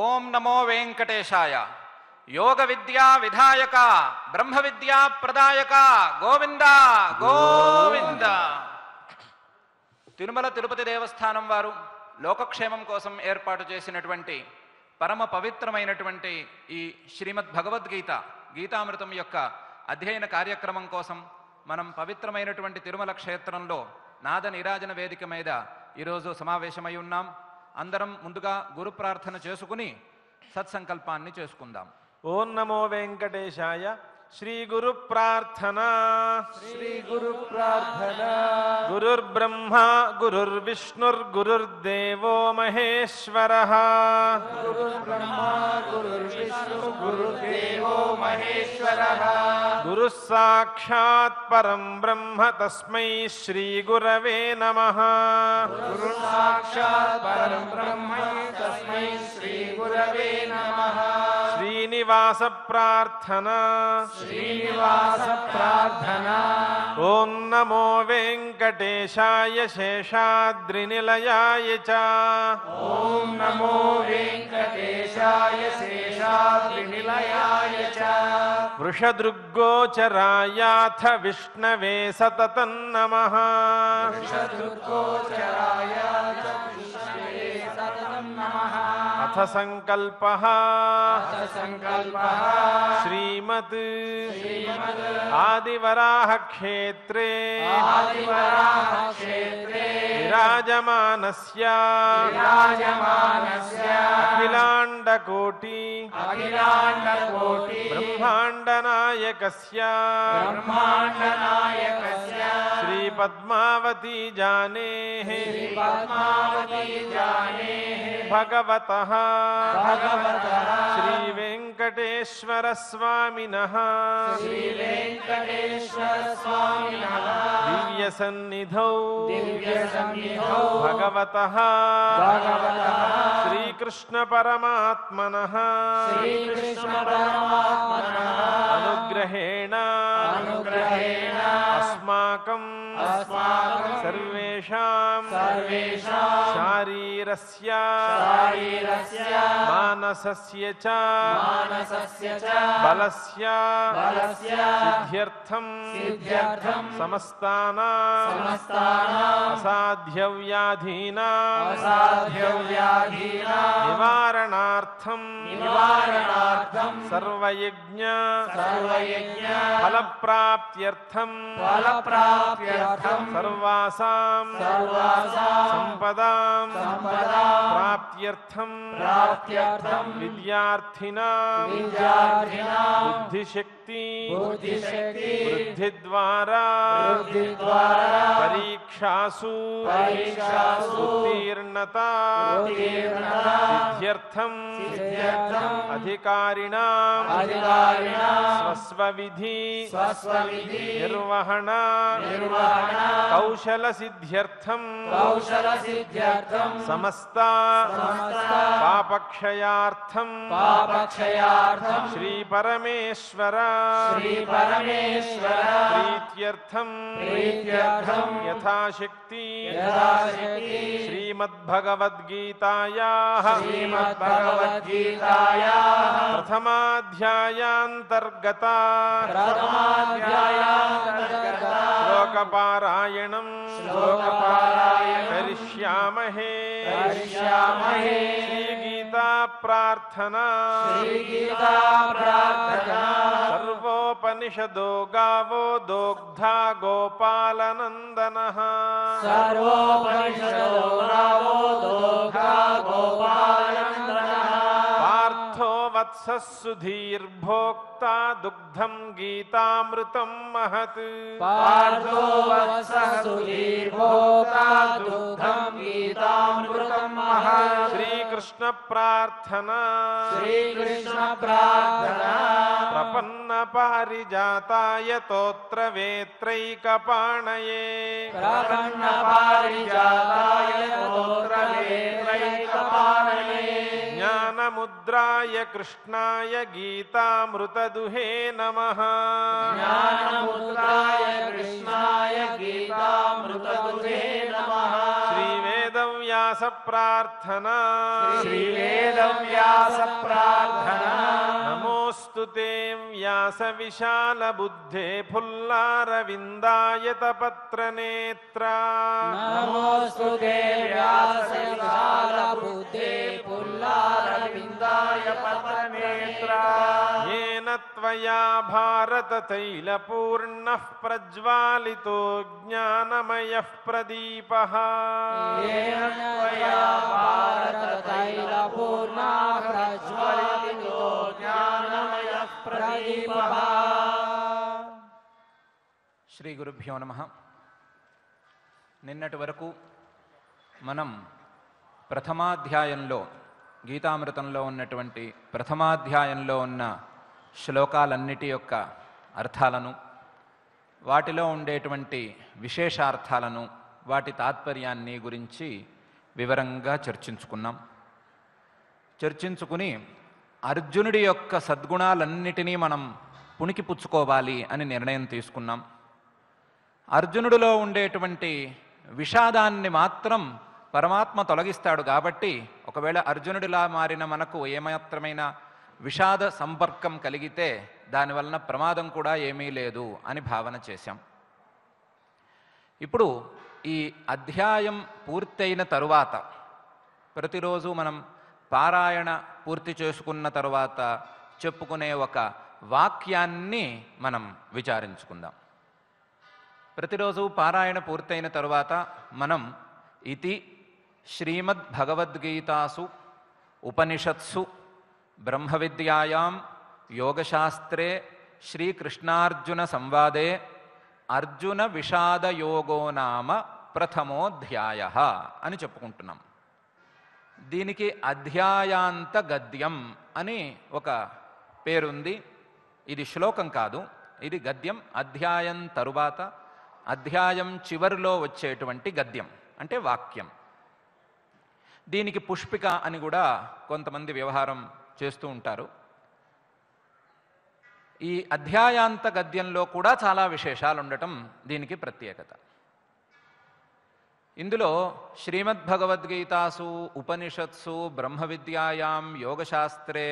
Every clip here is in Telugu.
ఓం నమో వెంకటేశాయ. యోగ విద్యా విధాయక బ్రహ్మ విద్యా ప్రదాయక గోవింద గోవింద. తిరుమల తిరుపతి దేవస్థానం వారు లోకక్షేమం కోసం ఏర్పాటు చేసినటువంటి పరమ పవిత్రమైనటువంటి ఈ శ్రీమద్ భగవద్గీత గీతామృతం యొక్క అధ్యయన కార్యక్రమం కోసం మనం పవిత్రమైనటువంటి తిరుమల క్షేత్రంలో నాద నీరాజన వేదిక మీద ఈరోజు సమావేశమై ఉన్నాం. అందరం ముందుగా గురు ప్రార్థన చేసుకుని సత్సంకల్పాన్ని చేసుకుందాం. ఓం నమో వెంకటేశాయ. శ్రీ గురు ప్రార్థన. శ్రీ గురు ప్రార్థన. గురుర్బ్రహ్మ గురుర్విష్ణుర్ గురుర్దేవో మహేశ్వరః. గురుర్బ్రహ్మ గురుర్విష్ణు గురుర్దేవో మహేశ్వరః. గురుః సాక్షాత్ పరం బ్రహ్మ తస్మై శ్రీ గురవే నమః. గురుః సాక్షాత్ పరం బ్రహ్మ తస్మై శ్రీ గురవే నమః. శ్రీనివాస ప్రార్థన. శ్రీనివాస ప్రార్థన. ఓం నమో వెంకటేశాయ శేషాద్రినిలయాయ చ. ఓం నమో వెంకటేశాయ శేషాద్రినిలయాయ చ. వృషదృగ్గోచరాయాథ విష్ణవే సతతం నమః. వృషదృగ్గోచరాయ విష్ణవే సతతం నమః. అథ సంకల్పః. సంకల్పః. శ్రీమద్ ఆదివరాహ క్షేత్రే ఆదివరాహ క్షేత్రే విరాజమానస్య అఖిలాండకోటి బ్రహ్మాండనాయకస్య శ్రీ పద్మావతి జానేః భగవతః శ్రీ వెంకటేశ్వర స్వామినః దివ్య సన్నిధౌ భగవతః శ్రీకృష్ణ పరమాత్మనః అనుగ్రహేణ అస్మాకం సర్వేషాం శారీరస్య మానసస్య చ బలస్య సిద్ధ్యర్థం సమస్తానాం అసాధ్యవ్యాధీనాం నివారణార్థం సర్వయజ్ఞ ఫలప్రాప్త్యర్థం సర్వాసాం సంపదాం ప్రాప్త్యర్థం విద్యార్థినాం బుద్ధిశక్తి వృద్ధి ద్వారా పరీక్షాసు ఉత్తీర్ణత సిద్ధ్యర్థం అధికారిణాం స్వస్వవిధి నిర్వహణ కౌశల సిద్ధ్యర్థం సమస్త పాపక్షయార్థం శ్రీ పరమేశ్వర ప్రీత్యర్థం యథాశక్తి శ్రీమద్భగవద్గీతాయాః ప్రథమాధ్యాయాంతర్గత శ్లోకపారాయణం కరిష్యామహే. శ్రీగీతా ప్రార్థనా. సర్వోపనిషదో గావో దోగ్ధా గోపాలనందనః. పార్థో వత్సః సుధీర్భోక్తా దుగ్ధం గీతామృతం మహత్. శ్రీకృష్ణ ప్రార్థనా. ప్రపన్న పారిజాతాయ తోత్ర వేత్రైకపాణయే. జ్ఞానముద్రాయ కృష్ణాయ గీతామృతదుహే నమః. కృష్ణాయ గీతామృతదుహే నమః. శ్రీవేదవ్యాస ప్రార్థనా శ్రీవేదవ్యాస ప్రార్థనా నమోస్తు తే వ్యాస విశాల బుద్ధే ఫుల్లారవిందాయత పత్రనేత్రా నమోస్తుతే వ్యాస విశాల బుద్ధే పుల్లారవిందాయ పత్రనేత్రా येन त्वया भारततैलपूर्णः प्रज्वालितो ज्ञानमयः प्रदीपः येन त्वया भारततैलपूर्णः प्रज्वलितो ज्ञानमयः प्रदीपः శ్రీ గురుభ్యో నమః. నిన్నటి వరకు మనం ప్రథమాధ్యాయంలో గీతామృతంలో ఉన్నటువంటి ప్రథమాధ్యాయంలో ఉన్న శ్లోకాలన్నిటి యొక్క అర్థాలను, వాటిలో ఉండేటువంటి విశేషార్థాలను, వాటి తాత్పర్యాన్ని గురించి వివరంగా చర్చించుకుని అర్జునుడి యొక్క సద్గుణాలన్నిటినీ మనం పుణికిపుచ్చుకోవాలి అని నిర్ణయం తీసుకున్నాం. అర్జునుడిలో ఉండేటువంటి విషాదాన్ని మాత్రం పరమాత్మ తొలగిస్తాడు కాబట్టి ఒకవేళ అర్జునుడిలా మారిన మనకు ఏమాత్రమైన విషాద సంపర్కం కలిగితే దానివలన ప్రమాదం కూడా ఏమీ లేదు అని భావన చేశాం. ఇప్పుడు ఈ అధ్యాయం పూర్తయిన తరువాత ప్రతిరోజు మనం పారాయణ పూర్తి చేసుకున్న తరువాత చెప్పుకునే ఒక వాక్యాన్ని మనం విచారించుకుందాం. ప్రతిరోజు పారాయణ పూర్తయిన తరువాత మనం ఇతి శ్రీమద్భగవద్గీతాసు ఉపనిషత్సు బ్రహ్మ విద్యాయాం యోగశాస్త్రే శ్రీకృష్ణార్జున సంవాదే అర్జున విషాదయోగో నామ ప్రథమోధ్యాయ అని చెప్పుకుంటున్నాం. దీనికి అధ్యాయాంత గద్యం అని ఒక పేరుంది. ఇది శ్లోకం కాదు, ఇది గద్యం. అధ్యాయం తరువాత అధ్యాయం చివరిలో వచ్చేటువంటి గద్యం అంటే వాక్యం. దీనికి పుష్పిక అని కూడా కొంతమంది వ్యవహారం చేస్తూ ఉంటారు. ఈ అధ్యాయాంత గద్యంలో కూడా చాలా విశేషాలు ఉండటం దీనికి ప్రత్యేకత. ఇందులో శ్రీమద్భగవద్గీతాసు ఉపనిషత్సు బ్రహ్మ విద్యాయాం యోగశాస్త్రే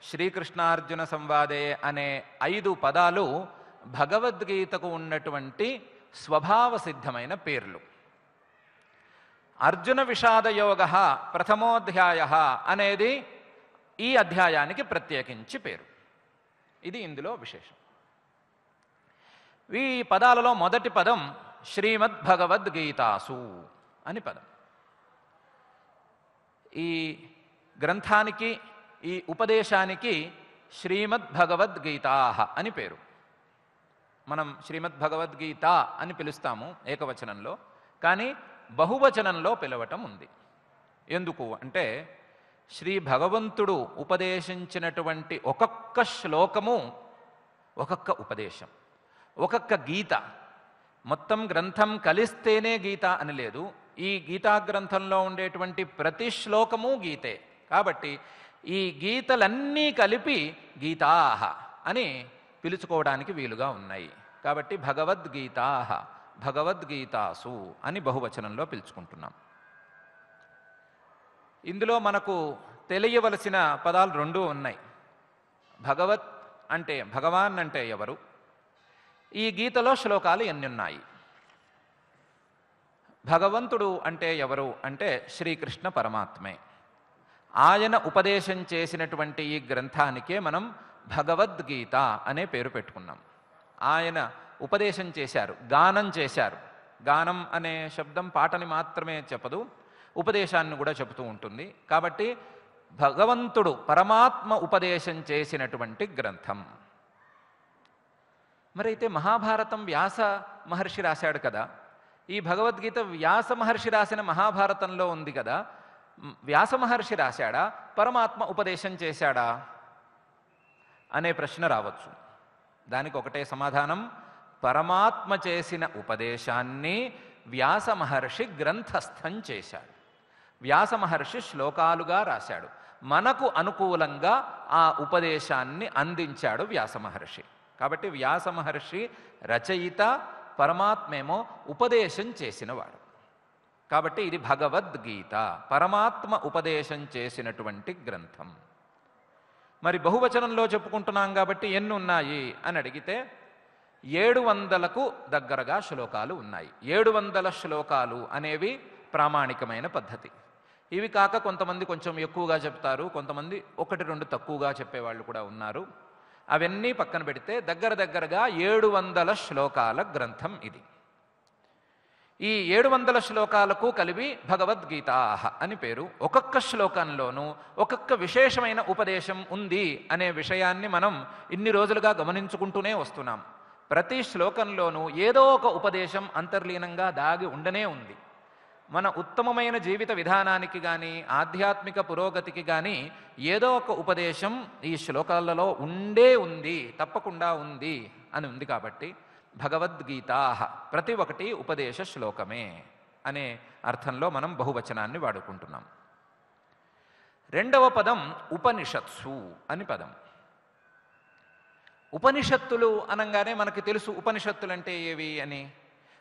శ్రీకృష్ణార్జున సంవాదే అనే 5 పదాలు భగవద్గీతకు ఉన్నటువంటి స్వభావ సిద్ధమైన పేర్లు. అర్జున విషాదయోగ ప్రథమోధ్యాయ అనేది ఈ అధ్యాయానికి ప్రత్యేకించి పేరు. ఇది ఇందులో విశేషం. ఈ పదాలలో మొదటి పదం శ్రీమద్భగవద్గీతాసు అని పదం. ఈ గ్రంథానికి, ఈ ఉపదేశానికి శ్రీమద్భగవద్గీతా అని పేరు. మనం శ్రీమద్భగవద్గీత అని పిలుస్తాము ఏకవచనంలో, కానీ బహువచనంలో పిలవటం ఉంది. ఎందుకు అంటే శ్రీ భగవంతుడు ఉపదేశించినటువంటి ఒక్కొక్క శ్లోకము ఒక్కొక్క ఉపదేశం, ఒక్కొక్క గీత. మొత్తం గ్రంథం కలిస్తేనే గీత అని లేదు. ఈ గీతా గ్రంథంలో ఉండేటువంటి ప్రతి శ్లోకము గీతే. కాబట్టి ఈ గీతలన్నీ కలిపి గీతాహ అని పిలుచుకోవడానికి వీలుగా ఉన్నాయి. కాబట్టి భగవద్గీతాహ, భగవద్గీతాసు అని బహువచనంలో పిలుచుకుంటున్నాం. ఇందులో మనకు తెలియవలసిన పదాలు 2 ఉన్నాయి. భగవత్ అంటే భగవాన్ అంటే ఎవరు, ఈ గీతలో శ్లోకాలు ఎన్ని ఉన్నాయి. భగవంతుడు అంటే ఎవరు అంటే శ్రీకృష్ణ పరమాత్మే. ఆయన ఉపదేశం చేసినటువంటి ఈ గ్రంథానికే మనం భగవద్గీత అనే పేరు పెట్టుకున్నాం. ఆయన ఉపదేశం చేశారు, గానం చేశారు. గానం అనే శబ్దం పాటని మాత్రమే చెప్పదు, ఉపదేశాన్ని కూడా చెబుతూ ఉంటుంది. కాబట్టి భగవంతుడు పరమాత్మ ఉపదేశం చేసినటువంటి గ్రంథం. మరైతే మహాభారతం వ్యాస మహర్షి రాశాడు కదా, ఈ భగవద్గీత వ్యాస మహర్షి రాసిన మహాభారతంలో ఉంది కదా, వ్యాస మహర్షి రాశాడా, పరమాత్మ ఉపదేశం చేశాడా అనే ప్రశ్న రావచ్చు. దానికి ఒకటే సమాధానం, పరమాత్మ చేసిన ఉపదేశాన్ని వ్యాస మహర్షి గ్రంథస్థం చేశాడు. వ్యాస మహర్షి శ్లోకాలుగా రాశాడు. మనకు అనుకూలంగా ఆ ఉపదేశాన్ని అందించాడు వ్యాస మహర్షి. కాబట్టి వ్యాస మహర్షి రచయిత, పరమాత్మేమో ఉపదేశం చేసినవాడు. కాబట్టి ఇది భగవద్గీత, పరమాత్మ ఉపదేశం చేసినటువంటి గ్రంథం. మరి బహువచనంలో చెప్పుకుంటున్నాం కాబట్టి ఎన్ని ఉన్నాయి అని అడిగితే 700కు దగ్గరగా శ్లోకాలు ఉన్నాయి. 700 శ్లోకాలు అనేవి ప్రామాణికమైన పద్ధతి. ఇవి కాక కొంతమంది కొంచెం ఎక్కువగా చెప్తారు, కొంతమంది 1-2 తక్కువగా చెప్పేవాళ్ళు కూడా ఉన్నారు. అవన్నీ పక్కన పెడితే దగ్గరగా 700 శ్లోకాల గ్రంథం ఇది. ఈ 700 శ్లోకాలకు కలిపి భగవద్గీత అని పేరు. ఒక్కొక్క శ్లోకంలోనూ ఒక్కొక్క విశేషమైన ఉపదేశం ఉంది అనే విషయాన్ని మనం ఇన్ని రోజులుగా గమనించుకుంటూనే వస్తున్నాం. ప్రతి శ్లోకంలోనూ ఏదో ఒక ఉపదేశం అంతర్లీనంగా దాగి ఉండనే ఉంది. మన ఉత్తమమైన జీవిత విధానానికి కానీ ఆధ్యాత్మిక పురోగతికి కానీ ఏదో ఒక ఉపదేశం ఈ శ్లోకాలలో ఉంది, తప్పకుండా ఉంది అని ఉంది. కాబట్టి భగవద్గీత ప్రతి ఒక్కటి ఉపదేశ శ్లోకమే అనే అర్థంలో మనం బహువచనాన్ని వాడుకుంటున్నాం. రెండవ పదం ఉపనిషత్సు అని పదం. ఉపనిషత్తులు అనగానే మనకి తెలుసు ఉపనిషత్తులు అంటే ఏవి అని.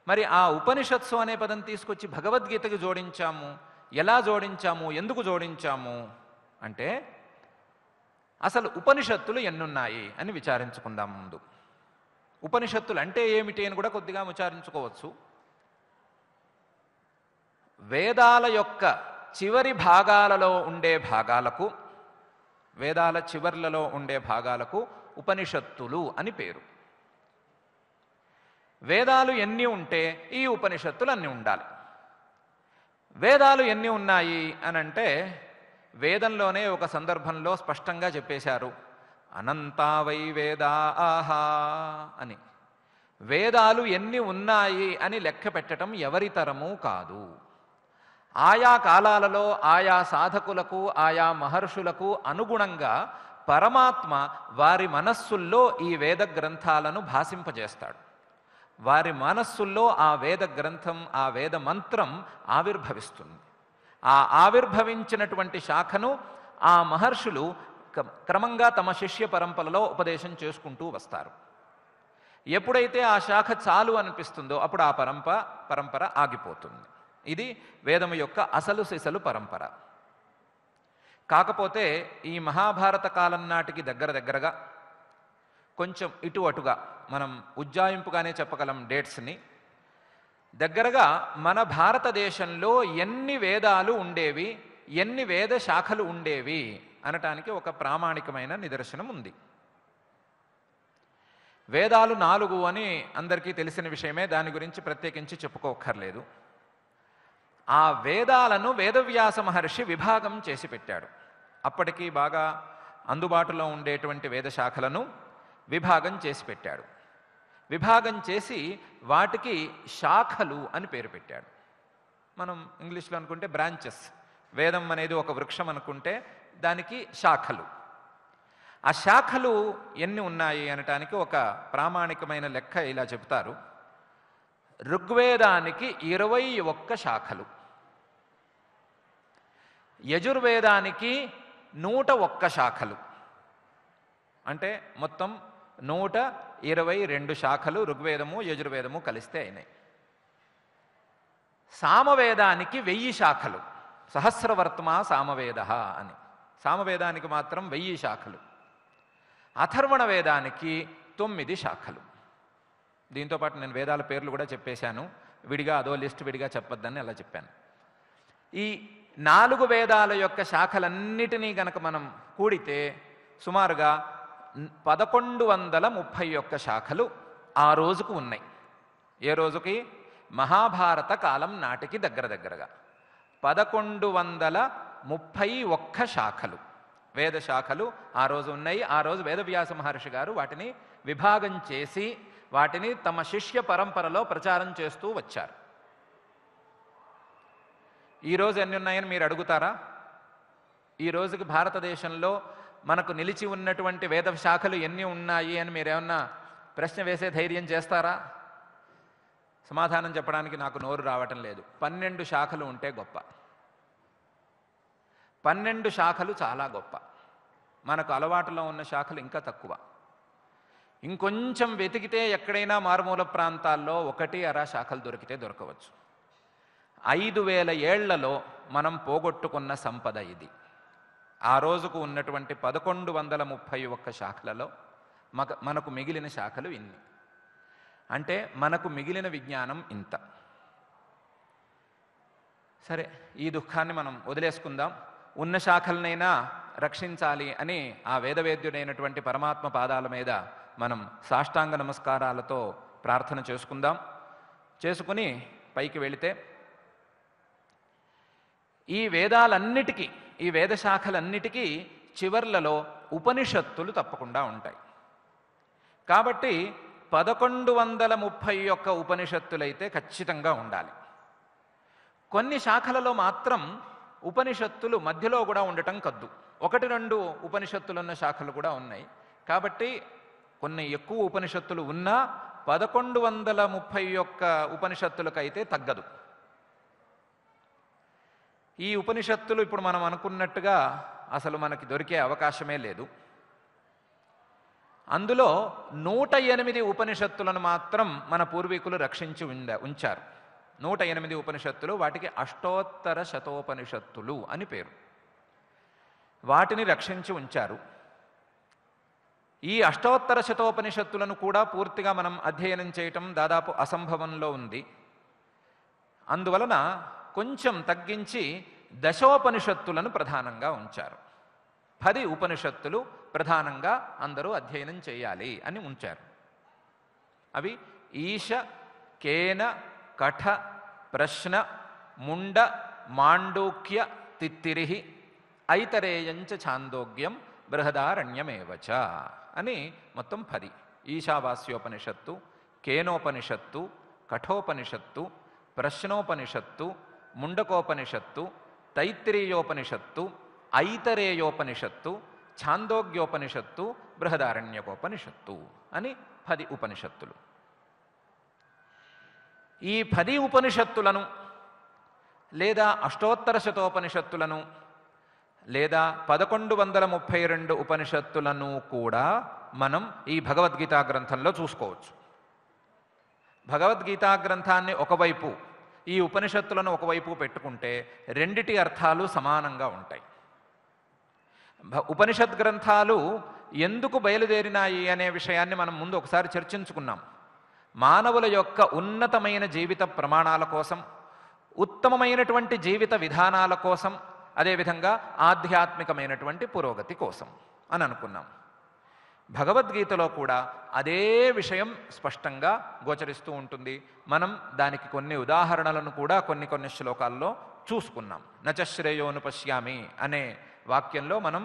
మరి ఆ ఉపనిషత్సు అనే పదం తీసుకొచ్చి భగవద్గీతకు జోడించాము. ఎలా జోడించాము, ఎందుకు జోడించాము అంటే అసలు ఉపనిషత్తులు ఎన్నున్నాయి అని విచారించుకుందాం. ముందు ఉపనిషత్తులు అంటే ఏమిటి అని కూడా కొద్దిగా విచారించుకోవచ్చు. వేదాల యొక్క చివరి భాగాలలో ఉండే భాగాలకు, వేదాల చివర్లలో ఉండే భాగాలకు ఉపనిషత్తులు అని పేరు. వేదాలు ఎన్ని ఉంటే ఈ ఉపనిషత్తులు అన్నీ ఉండాలి. వేదాలు ఎన్ని ఉన్నాయి అని అంటే వేదంలోనే ఒక సందర్భంలో స్పష్టంగా చెప్పేశారు, అనంతా వై వేదాః అని. వేదాలు ఎన్ని ఉన్నాయి అని లెక్క పెట్టడం ఎవరి తరమూ కాదు. ఆయా కాలాలలో ఆయా సాధకులకు ఆయా మహర్షులకు అనుగుణంగా పరమాత్మ వారి మనస్సుల్లో ఈ వేద గ్రంథాలను భాసింపజేస్తాడు. వారి మనస్సుల్లో ఆ వేద గ్రంథం, ఆ వేద మంత్రం ఆవిర్భవిస్తుంది. ఆ ఆవిర్భవించినటువంటి శాఖను ఆ మహర్షులు క్రమంగా తమ శిష్య పరంపరలో ఉపదేశం చేసుకుంటూ వస్తారు. ఎప్పుడైతే ఆ శాఖ చాలు అనిపిస్తుందో అప్పుడు ఆ పరంపర ఆగిపోతుంది. ఇది వేదము యొక్క అసలు సిసలు పరంపర. కాకపోతే ఈ మహాభారత కాలం నాటికి దగ్గరగా కొంచెం ఇటు అటుగా మనం ఉజ్జాయింపుగానే చెప్పగలం డేట్స్ని. దగ్గరగా మన భారతదేశంలో ఎన్ని వేదాలు ఉండేవి, ఎన్ని వేద శాఖలు ఉండేవి అనటానికి ఒక ప్రామాణికమైన నిదర్శనం ఉంది. వేదాలు 4 అని అందరికీ తెలిసిన విషయమే, దాని గురించి ప్రత్యేకించి చెప్పుకోక్కర్లేదు. ఆ వేదాలను వేదవ్యాస మహర్షి విభాగం చేసి పెట్టాడు. అప్పటికి బాగా అందుబాటులో ఉండేటువంటి వేద శాఖలను విభాగం చేసి పెట్టాడు. విభాగం చేసి వాటికి శాఖలు అని పేరు పెట్టాడు. మనం ఇంగ్లీష్లో అనుకుంటే బ్రాంచెస్. వేదం అనేది ఒక వృక్షం అనుకుంటే దానికి శాఖలు. ఆ శాఖలు ఎన్ని ఉన్నాయి అనటానికి ఒక ప్రామాణికమైన లెక్క ఇలా చెప్తారు. ఋగ్వేదానికి 21 శాఖలు, యజుర్వేదానికి 101 శాఖలు, అంటే మొత్తం 122 శాఖలు ఋగ్వేదము యజుర్వేదము కలిస్తే అయినాయి. సామవేదానికి 1000 శాఖలు, సహస్రవర్తమా సామవేద అని. సామవేదానికి మాత్రం 1000 శాఖలు. అథర్వణ వేదానికి 9 శాఖలు. దీంతోపాటు నేను వేదాల పేర్లు కూడా చెప్పేశాను, విడిగా అదో లిస్ట్ విడిగా చెప్పొద్దని అలా చెప్పాను. ఈ 4 వేదాల యొక్క శాఖలన్నిటినీ గనక మనం కూడితే సుమారుగా 1131 శాఖలు ఆ రోజుకు ఉన్నాయి. ఏ రోజుకి? మహాభారత కాలం నాటికి దగ్గరగా 1131 శాఖలు, వేద శాఖలు ఆ రోజు ఉన్నాయి. ఆ రోజు వేదవ్యాస మహర్షి గారు వాటిని విభాగం చేసి వాటిని తమ శిష్య పరంపరలో ప్రచారం చేస్తూ వచ్చారు. ఈరోజు ఎన్ని ఉన్నాయని మీరు అడుగుతారా? ఈ రోజుకి భారతదేశంలో మనకు నిలిచి ఉన్నటువంటి వేద శాఖలు ఎన్ని ఉన్నాయి అని మీరేమన్నా ప్రశ్న వేసే ధైర్యం చేస్తారా? సమాధానం చెప్పడానికి నాకు నోరు రావటం లేదు. 12 శాఖలు ఉంటే గొప్ప. 12 శాఖలు చాలా గొప్ప. మనకు అలవాటులో ఉన్న శాఖలు ఇంకా తక్కువ. ఇంకొంచెం వెతికితే ఎక్కడైనా మారుమూల ప్రాంతాల్లో 1-2 శాఖలు దొరికితే దొరకవచ్చు. 5000 ఏళ్లలో మనం పోగొట్టుకున్న సంపద ఇది. ఆ రోజుకు ఉన్నటువంటి 1131 శాఖలలో మనకు మిగిలిన శాఖలు ఇన్ని. అంటే మనకు మిగిలిన విజ్ఞానం ఇంత. సరే, ఈ దుఃఖాన్ని మనం వదిలేసుకుందాం. ఉన్న శాఖలనైనా రక్షించాలి అని ఆ వేదవేద్యుడైనటువంటి పరమాత్మ పాదాల మీద మనం సాష్టాంగ నమస్కారాలతో ప్రార్థన చేసుకుందాం. చేసుకుని పైకి వెళితే ఈ వేదాలన్నిటికీ, ఈ వేద శాఖలన్నిటికీ చివర్లలో ఉపనిషత్తులు తప్పకుండా ఉంటాయి. కాబట్టి 1131 ఉపనిషత్తులైతే ఖచ్చితంగా ఉండాలి. కొన్ని శాఖలలో మాత్రం ఉపనిషత్తులు మధ్యలో కూడా ఉండటం కద్దు. 1-2 ఉపనిషత్తులున్న శాఖలు కూడా ఉన్నాయి. కాబట్టి కొన్ని ఎక్కువ ఉపనిషత్తులు ఉన్నా 1131 ఉపనిషత్తులకైతే తగ్గదు. ఈ ఉపనిషత్తులు ఇప్పుడు మనం అనుకున్నట్టుగా అసలు మనకి దొరికే అవకాశమే లేదు. అందులో 108 ఉపనిషత్తులను మాత్రం మన పూర్వీకులు రక్షించి ఉంచారు. 108 ఉపనిషత్తులు, వాటికి అష్టోత్తర శతోపనిషత్తులు అని పేరు. వాటిని రక్షించి ఉంచారు. ఈ అష్టోత్తర శతోపనిషత్తులను కూడా పూర్తిగా మనం అధ్యయనం చేయటం దాదాపు అసంభవంలో ఉంది. అందువలన కొంచెం తగ్గించి దశోపనిషత్తులను ప్రధానంగా ఉంచారు. 10 ఉపనిషత్తులు ప్రధానంగా అందరూ అధ్యయనం చేయాలి అని ఉంచారు. అవి ఈశ, కేన, కఠ, ప్రశ్న, ముండ, మాండూక్య, తిత్తిరిహి, ఐతరేయంచ ఛాందోగ్యం, బృహదారణ్యమేవచ అని మొత్తం 10. ఈశావాస్యోపనిషత్తు, కేనోపనిషత్తు, కఠోపనిషత్తు, ప్రశ్నోపనిషత్తు, ముండకోపనిషత్తు, తైత్తిరీయోపనిషత్తు, ఐతరేయోపనిషత్తు, ఛాందోగ్యోపనిషత్తు, బృహదారణ్యకోపనిషత్తు అని 10 ఉపనిషత్తులు. ఈ 10 ఉపనిషత్తులను లేదా అష్టోత్తర శతోపనిషత్తులను లేదా 1132 ఉపనిషత్తులను కూడా మనం ఈ భగవద్గీతా గ్రంథంలో చూసుకోవచ్చు. భగవద్గీతా గ్రంథాన్ని ఒకవైపు, ఈ ఉపనిషత్తులను ఒకవైపు పెట్టుకుంటే రెండిటి అర్థాలు సమానంగా ఉంటాయి. ఉపనిషత్ గ్రంథాలు ఎందుకు బయలుదేరినాయి అనే విషయాన్ని మనం ముందు ఒకసారి చర్చించుకున్నాం. మానవుల యొక్క ఉన్నతమైన జీవిత ప్రమాణాల కోసం, ఉత్తమమైనటువంటి జీవిత విధానాల కోసం, అదేవిధంగా ఆధ్యాత్మికమైనటువంటి పురోగతి కోసం అని అనుకున్నాం. భగవద్గీతలో కూడా అదే విషయం స్పష్టంగా గోచరిస్తూ ఉంటుంది. మనం దానికి కొన్ని ఉదాహరణలను కూడా కొన్ని శ్లోకాల్లో చూసుకున్నాం. నచ శ్రేయోను పశ్యామి అనే వాక్యంలో మనం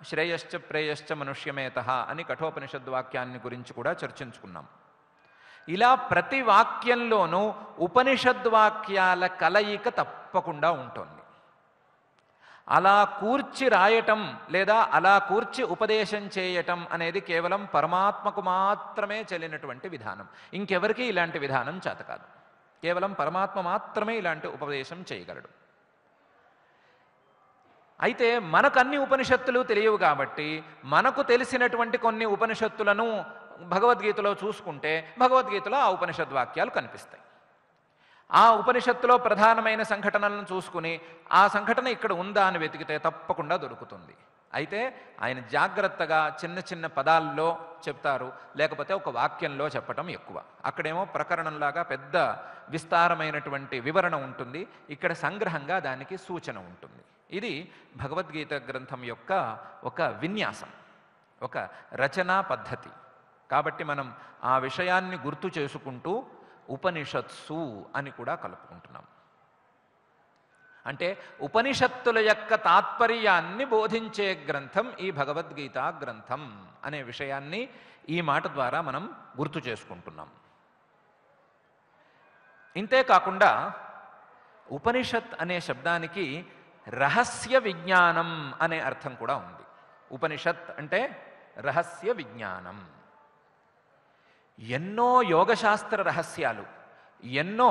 శ్రేయశ్చ ప్రేయశ్చ మనుష్యమేతః అని కఠోపనిషద్ వాక్యాన్ని గురించి కూడా చర్చించుకున్నాం. ఇలా ప్రతి వాక్యంలోనూ ఉపనిషద్వాక్యాల కలయిక తప్పకుండా ఉంటుంది. అలా కూర్చి రాయటం లేదా అలా కూర్చి ఉపదేశం చేయటం అనేది కేవలం పరమాత్మకు మాత్రమే చెల్లినటువంటి విధానం. ఇంకెవరికీ ఇలాంటి విధానం చేత కాదు. కేవలం పరమాత్మ మాత్రమే ఇలాంటి ఉపదేశం చేయగలడు. అయితే మనకు అన్ని ఉపనిషత్తులు తెలియవు కాబట్టి మనకు తెలిసినటువంటి కొన్ని ఉపనిషత్తులను భగవద్గీతలో చూసుకుంటే భగవద్గీతలో ఆ ఉపనిషద్వాక్యాలు కనిపిస్తాయి. ఆ ఉపనిషత్తులో ప్రధానమైన సంఘటనలను చూసుకుని ఆ సంఘటన ఇక్కడ ఉందా అని వెతికితే తప్పకుండా దొరుకుతుంది. అయితే ఆయన జాగ్రత్తగా చిన్న పదాల్లో చెప్తారు, లేకపోతే ఒక వాక్యంలో చెప్పటం ఎక్కువ. అక్కడేమో ప్రకరణంలాగా పెద్ద విస్తారమైనటువంటి వివరణ ఉంటుంది, ఇక్కడ సంగ్రహంగా దానికి సూచన ఉంటుంది. ఇది భగవద్గీత గ్రంథం యొక్క ఒక విన్యాసం, ఒక రచనా పద్ధతి. కాబట్టి మనం ఆ విషయాన్ని గుర్తు చేసుకుంటూ ఉపనిషత్సు అని కూడా కలుపుకుంటున్నాం. అంటే ఉపనిషత్తుల యొక్క తాత్పర్యాన్ని బోధించే గ్రంథం ఈ భగవద్గీతా గ్రంథం అనే విషయాన్ని ఈ మాట ద్వారా మనం గుర్తు చేసుకుంటున్నాం. ఇంతేకాకుండా ఉపనిషత్ అనే శబ్దానికి రహస్య విజ్ఞానం అనే అర్థం కూడా ఉంది. ఉపనిషత్ అంటే రహస్య విజ్ఞానం. ఎన్నో యోగశాస్త్ర రహస్యాలు, ఎన్నో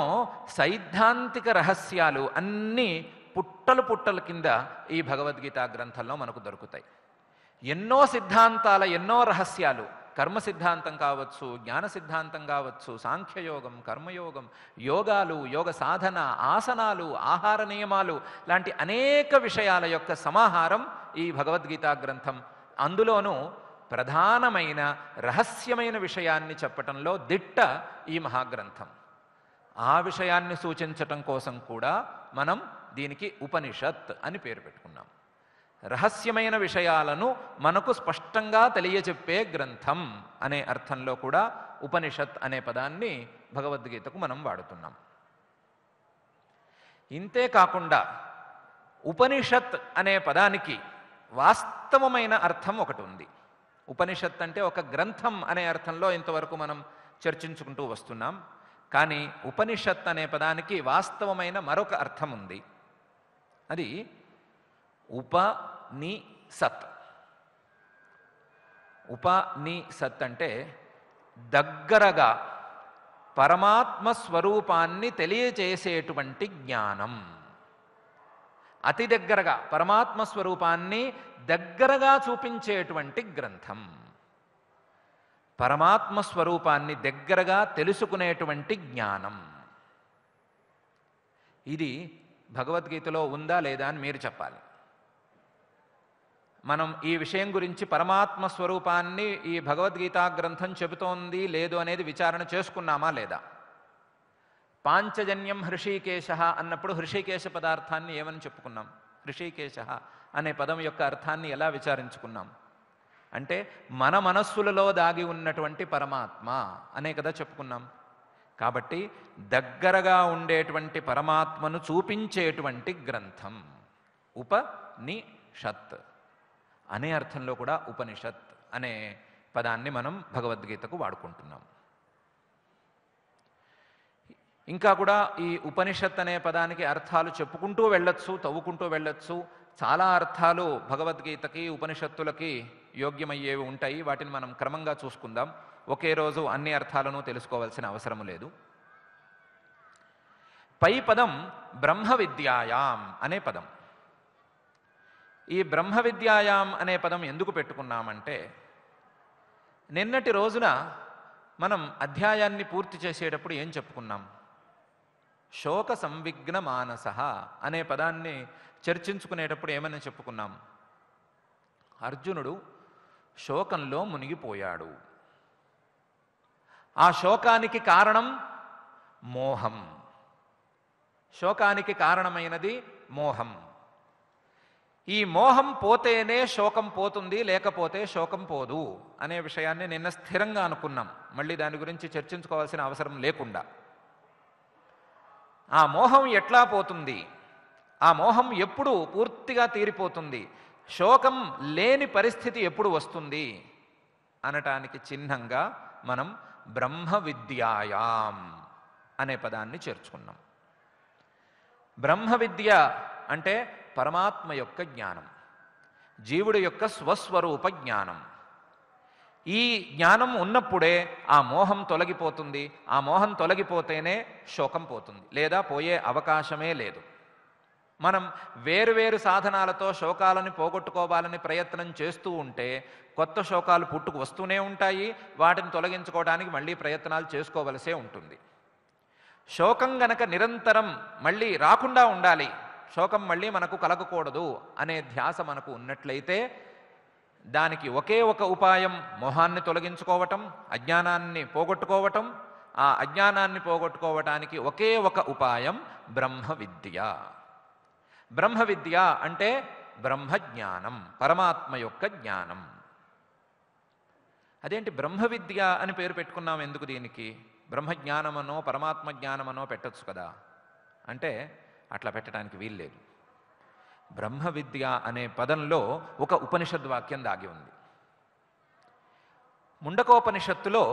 సైద్ధాంతిక రహస్యాలు అన్నీ పుట్టల కింద ఈ భగవద్గీతా గ్రంథంలో మనకు దొరుకుతాయి. ఎన్నో సిద్ధాంతాల ఎన్నో రహస్యాలు కర్మ సిద్ధాంతం కావచ్చు, జ్ఞాన సిద్ధాంతం కావచ్చు, సాంఖ్యయోగం, కర్మయోగం, యోగాలు, యోగ సాధన, ఆసనాలు, ఆహార నియమాలు లాంటి అనేక విషయాల యొక్క సమాహారం ఈ భగవద్గీతా గ్రంథం. అందులోనూ ప్రధానమైన రహస్యమైన విషయాన్ని చెప్పటంలో దిట్ట ఈ మహాగ్రంథం. ఆ విషయాన్ని సూచించటం కోసం కూడా మనం దీనికి ఉపనిషత్ అని పేరు పెట్టుకున్నాం. రహస్యమైన విషయాలను మనకు స్పష్టంగా తెలియచెప్పే గ్రంథం అనే అర్థంలో కూడా ఉపనిషత్ అనే పదాన్ని భగవద్గీతకు మనం వాడుతున్నాం. ఇంతే కాకుండా ఉపనిషత్ అనే పదానికి వాస్తవమైన అర్థం ఒకటి ఉంది. ఉపనిషత్ అంటే ఒక గ్రంథం అనే అర్థంలో ఇంతవరకు మనం చర్చించుకుంటూ వస్తున్నాం. కానీ ఉపనిషత్ అనే పదానికి వాస్తవమైన మరొక అర్థం ఉంది. అది ఉపనిషత్. ఉపనిషత్ అంటే దగ్గరగా పరమాత్మ స్వరూపాన్ని తెలియచేసేటువంటి జ్ఞానం. అతి దగ్గరగా పరమాత్మ స్వరూపాన్ని దగ్గరగా చూపించేటువంటి గ్రంథం. పరమాత్మ స్వరూపాన్ని దగ్గరగా తెలుసుకునేటువంటి జ్ఞానం. ఇది భగవద్గీతలో ఉందా లేదా అని మీరు చెప్పాలి. మనం ఈ విషయం గురించి పరమాత్మ స్వరూపాన్ని ఈ భగవద్గీతా గ్రంథం చెబుతోంది లేదు అనేది విచారణ చేసుకున్నామా లేదా? పాంచజన్యం హృషీకేశ అన్నప్పుడు హృషికేశ పదార్థాన్ని ఏమని చెప్పుకున్నాం? హృషీకేశ అనే పదం యొక్క అర్థాన్ని ఎలా విచారించుకున్నాం అంటే మన మనస్సులలో దాగి ఉన్నటువంటి పరమాత్మ అనే కదా చెప్పుకున్నాం. కాబట్టి దగ్గరగా ఉండేటువంటి పరమాత్మను చూపించేటువంటి గ్రంథం ఉపనిషత్ అనే అర్థంలో కూడా ఉపనిషత్ అనే పదాన్ని మనం భగవద్గీతకు వాడుకుంటున్నాం. ఇంకా కూడా ఈ ఉపనిషత్ అనే పదానికి అర్థాలు చెప్పుకుంటూ వెళ్ళొచ్చు, తవ్వుకుంటూ వెళ్ళొచ్చు. చాలా అర్థాలు భగవద్గీతకి ఉపనిషత్తులకి యోగ్యమయ్యేవి ఉంటాయి. వాటిని మనం క్రమంగా చూసుకుందాం. ఒకే రోజు అన్ని అర్థాలను తెలుసుకోవాల్సిన అవసరం లేదు. పై పదం బ్రహ్మ విద్యాయాం అనే పదం. ఈ బ్రహ్మ విద్యాయాం అనే పదం ఎందుకు పెట్టుకున్నామంటే నిన్నటి రోజున మనం అధ్యాయాన్ని పూర్తి చేసేటప్పుడు ఏం చెప్పుకున్నాం? శోక సంవిఘ్న మానస అనే పదాన్ని చర్చించుకునేటప్పుడు ఏమని చెప్పుకున్నాం? అర్జునుడు శోకంలో మునిగిపోయాడు. ఆ శోకానికి కారణం మోహం. శోకానికి కారణమైనది మోహం. ఈ మోహం పోతేనే శోకం పోతుంది, లేకపోతే శోకం పోదు అనే విషయాన్ని నిన్న స్థిరంగా అనుకున్నాం. మళ్ళీ దాని గురించి చర్చించుకోవాల్సిన అవసరం లేకుండా ఆ మోహం ఎట్లా పోతుంది, ఆ మోహం ఎప్పుడు పూర్తిగా తీరిపోతుంది, శోకం లేని పరిస్థితి ఎప్పుడు వస్తుంది అనటానికి చిహ్నంగా మనం బ్రహ్మ విద్యాయాం అనే పదాన్ని చేర్చుకున్నాం. బ్రహ్మ విద్య అంటే పరమాత్మ యొక్క జ్ఞానం, జీవుడి యొక్క స్వస్వరూప జ్ఞానం. ఈ జ్ఞానం ఉన్నప్పుడే ఆ మోహం తొలగిపోతుంది. ఆ మోహం తొలగిపోతేనే శోకం పోతుంది, లేదా పోయే అవకాశమే లేదు. మనం వేరువేరు సాధనాలతో శోకాలను పోగొట్టుకోవాలని ప్రయత్నం చేస్తూ ఉంటే కొత్త శోకాలు పుట్టుకు వస్తూనే ఉంటాయి. వాటిని తొలగించుకోవడానికి మళ్ళీ ప్రయత్నాలు చేసుకోవలసే ఉంటుంది. శోకం గనక నిరంతరం మళ్ళీ రాకుండా ఉండాలి, శోకం మళ్ళీ మనకు కలగకూడదు అనే ధ్యాస మనకు ఉన్నట్లయితే దానికి ఒకే ఒక ఉపాయం మోహాన్ని తొలగించుకోవటం, అజ్ఞానాన్ని పోగొట్టుకోవటం. ఆ అజ్ఞానాన్ని పోగొట్టుకోవటానికి ఒకే ఒక ఉపాయం బ్రహ్మ విద్య. బ్రహ్మ విద్య అంటే బ్రహ్మజ్ఞానం, పరమాత్మ యొక్క జ్ఞానం. అదేంటి బ్రహ్మ విద్య అని పేరు పెట్టుకున్నాం ఎందుకు? దీనికి బ్రహ్మజ్ఞానమనో పరమాత్మ జ్ఞానమనో పెట్టచ్చు కదా అంటే అట్లా పెట్టడానికి వీల్లేదు. బ్రహ్మ విద్య అనే పదంలో ఒక ఉపనిషద్ వాక్యం దాగి ఉంది. ముండకోపనిషత్తులో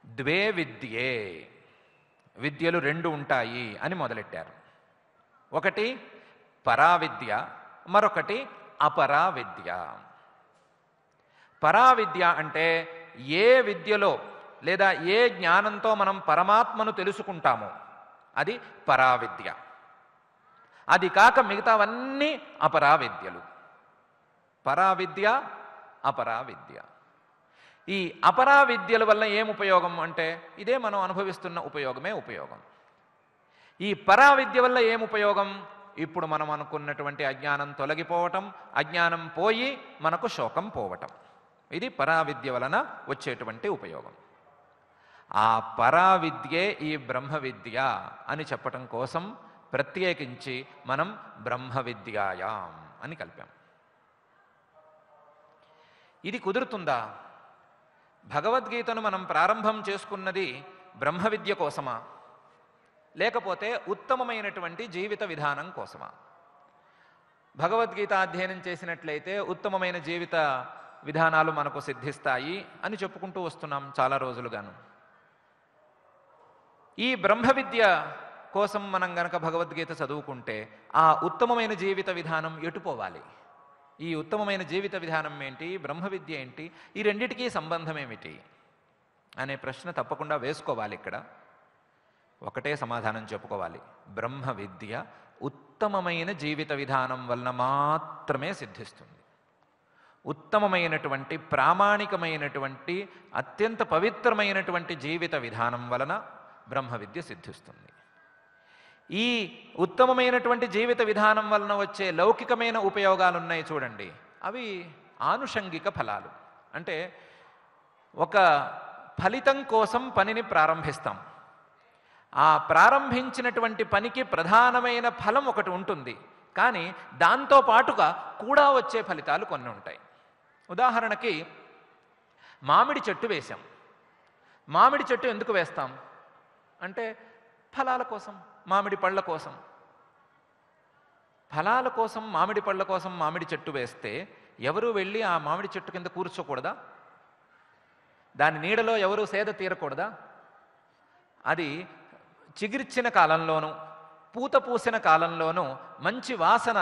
ద్వే విద్యే, విద్యలు రెండు ఉంటాయి అని మొదలెట్టారు. ఒకటి పరావిద్య, మరొకటి అపరావిద్య. పరావిద్య అంటే ఏ విద్యలో లేదా ఏ జ్ఞానంతో మనం పరమాత్మను తెలుసుకుంటామో అది పరావిద్య. అది కాక మిగతావన్నీ అపరావిద్యలు. పరావిద్య, అపరావిద్య. ఈ అపరా విద్యల వల్ల ఏం ఉపయోగం అంటే ఇదే మనం అనుభవిస్తున్న ఉపయోగమే ఉపయోగం. ఈ పరా విద్య వల్ల ఏం ఉపయోగం? ఇప్పుడు మనం అనుకున్నటువంటి అజ్ఞానం తొలగిపోవటం, అజ్ఞానం పోయి మనకు శోకం పోవటం. ఇది పరా విద్య వలన వచ్చేటువంటి ఉపయోగం. ఆ పరా విద్యే ఈ బ్రహ్మ విద్య అని చెప్పటం కోసం ప్రత్యేకించి మనం బ్రహ్మ విద్యాయాం అని కలిపాం. ఇది కుదురుతుందా? భగవద్గీతను మనం ప్రారంభం చేసుకున్నది బ్రహ్మ విద్య కోసమా, లేకపోతే ఉత్తమమైనటువంటి జీవిత విధానం కోసమా? భగవద్గీత అధ్యయనం చేసినట్లయితే ఉత్తమమైన జీవిత విధానాలు మనకు సిద్ధిస్తాయి అని చెప్పుకుంటూ వస్తున్నాం చాలా రోజులుగాను. ఈ బ్రహ్మ విద్య కోసం మనం గనక భగవద్గీత చదువుకుంటే ఆ ఉత్తమమైన జీవిత విధానం ఎటుపోవాలి? ఈ ఉత్తమమైన జీవిత విధానం ఏంటి, బ్రహ్మ విద్య ఏంటి, ఈ రెండిటికీ సంబంధం ఏమిటి అనే ప్రశ్న తప్పకుండా వేసుకోవాలి. ఇక్కడ ఒకటే సమాధానం చెప్పుకోవాలి. బ్రహ్మ విద్య ఉత్తమమైన జీవిత విధానం వలన మాత్రమే సిద్ధిస్తుంది. ఉత్తమమైనటువంటి ప్రామాణికమైనటువంటి అత్యంత పవిత్రమైనటువంటి జీవిత విధానం వలన బ్రహ్మ విద్య సిద్ధిస్తుంది. ఈ ఉత్తమమైనటువంటి జీవిత విధానం వలన వచ్చే లౌకికమైన ఉపయోగాలు ఉన్నాయి చూడండి, అవి ఆనుషంగిక ఫలాలు. అంటే ఒక ఫలితం కోసం పనిని ప్రారంభిస్తాం. ఆ ప్రారంభించినటువంటి పనికి ప్రధానమైన ఫలం ఒకటి ఉంటుంది, కానీ దాంతో పాటుగా కూడా వచ్చే ఫలితాలు కొన్ని ఉంటాయి. ఉదాహరణకి మామిడి చెట్టు వేశాం. మామిడి చెట్టు ఎందుకు వేస్తాం అంటే ఫలాల కోసం, మామిడి పళ్ళ కోసం. ఫలాల కోసం, మామిడి పళ్ళ కోసం మామిడి చెట్టు వేస్తే ఎవరు వెళ్ళి ఆ మామిడి చెట్టు కింద కూర్చోకూడదా? దాని నీడలో ఎవరు సేద తీరకూడదా? అది చిగిర్చిన కాలంలోనూ పూత పూసిన కాలంలోనూ మంచి వాసన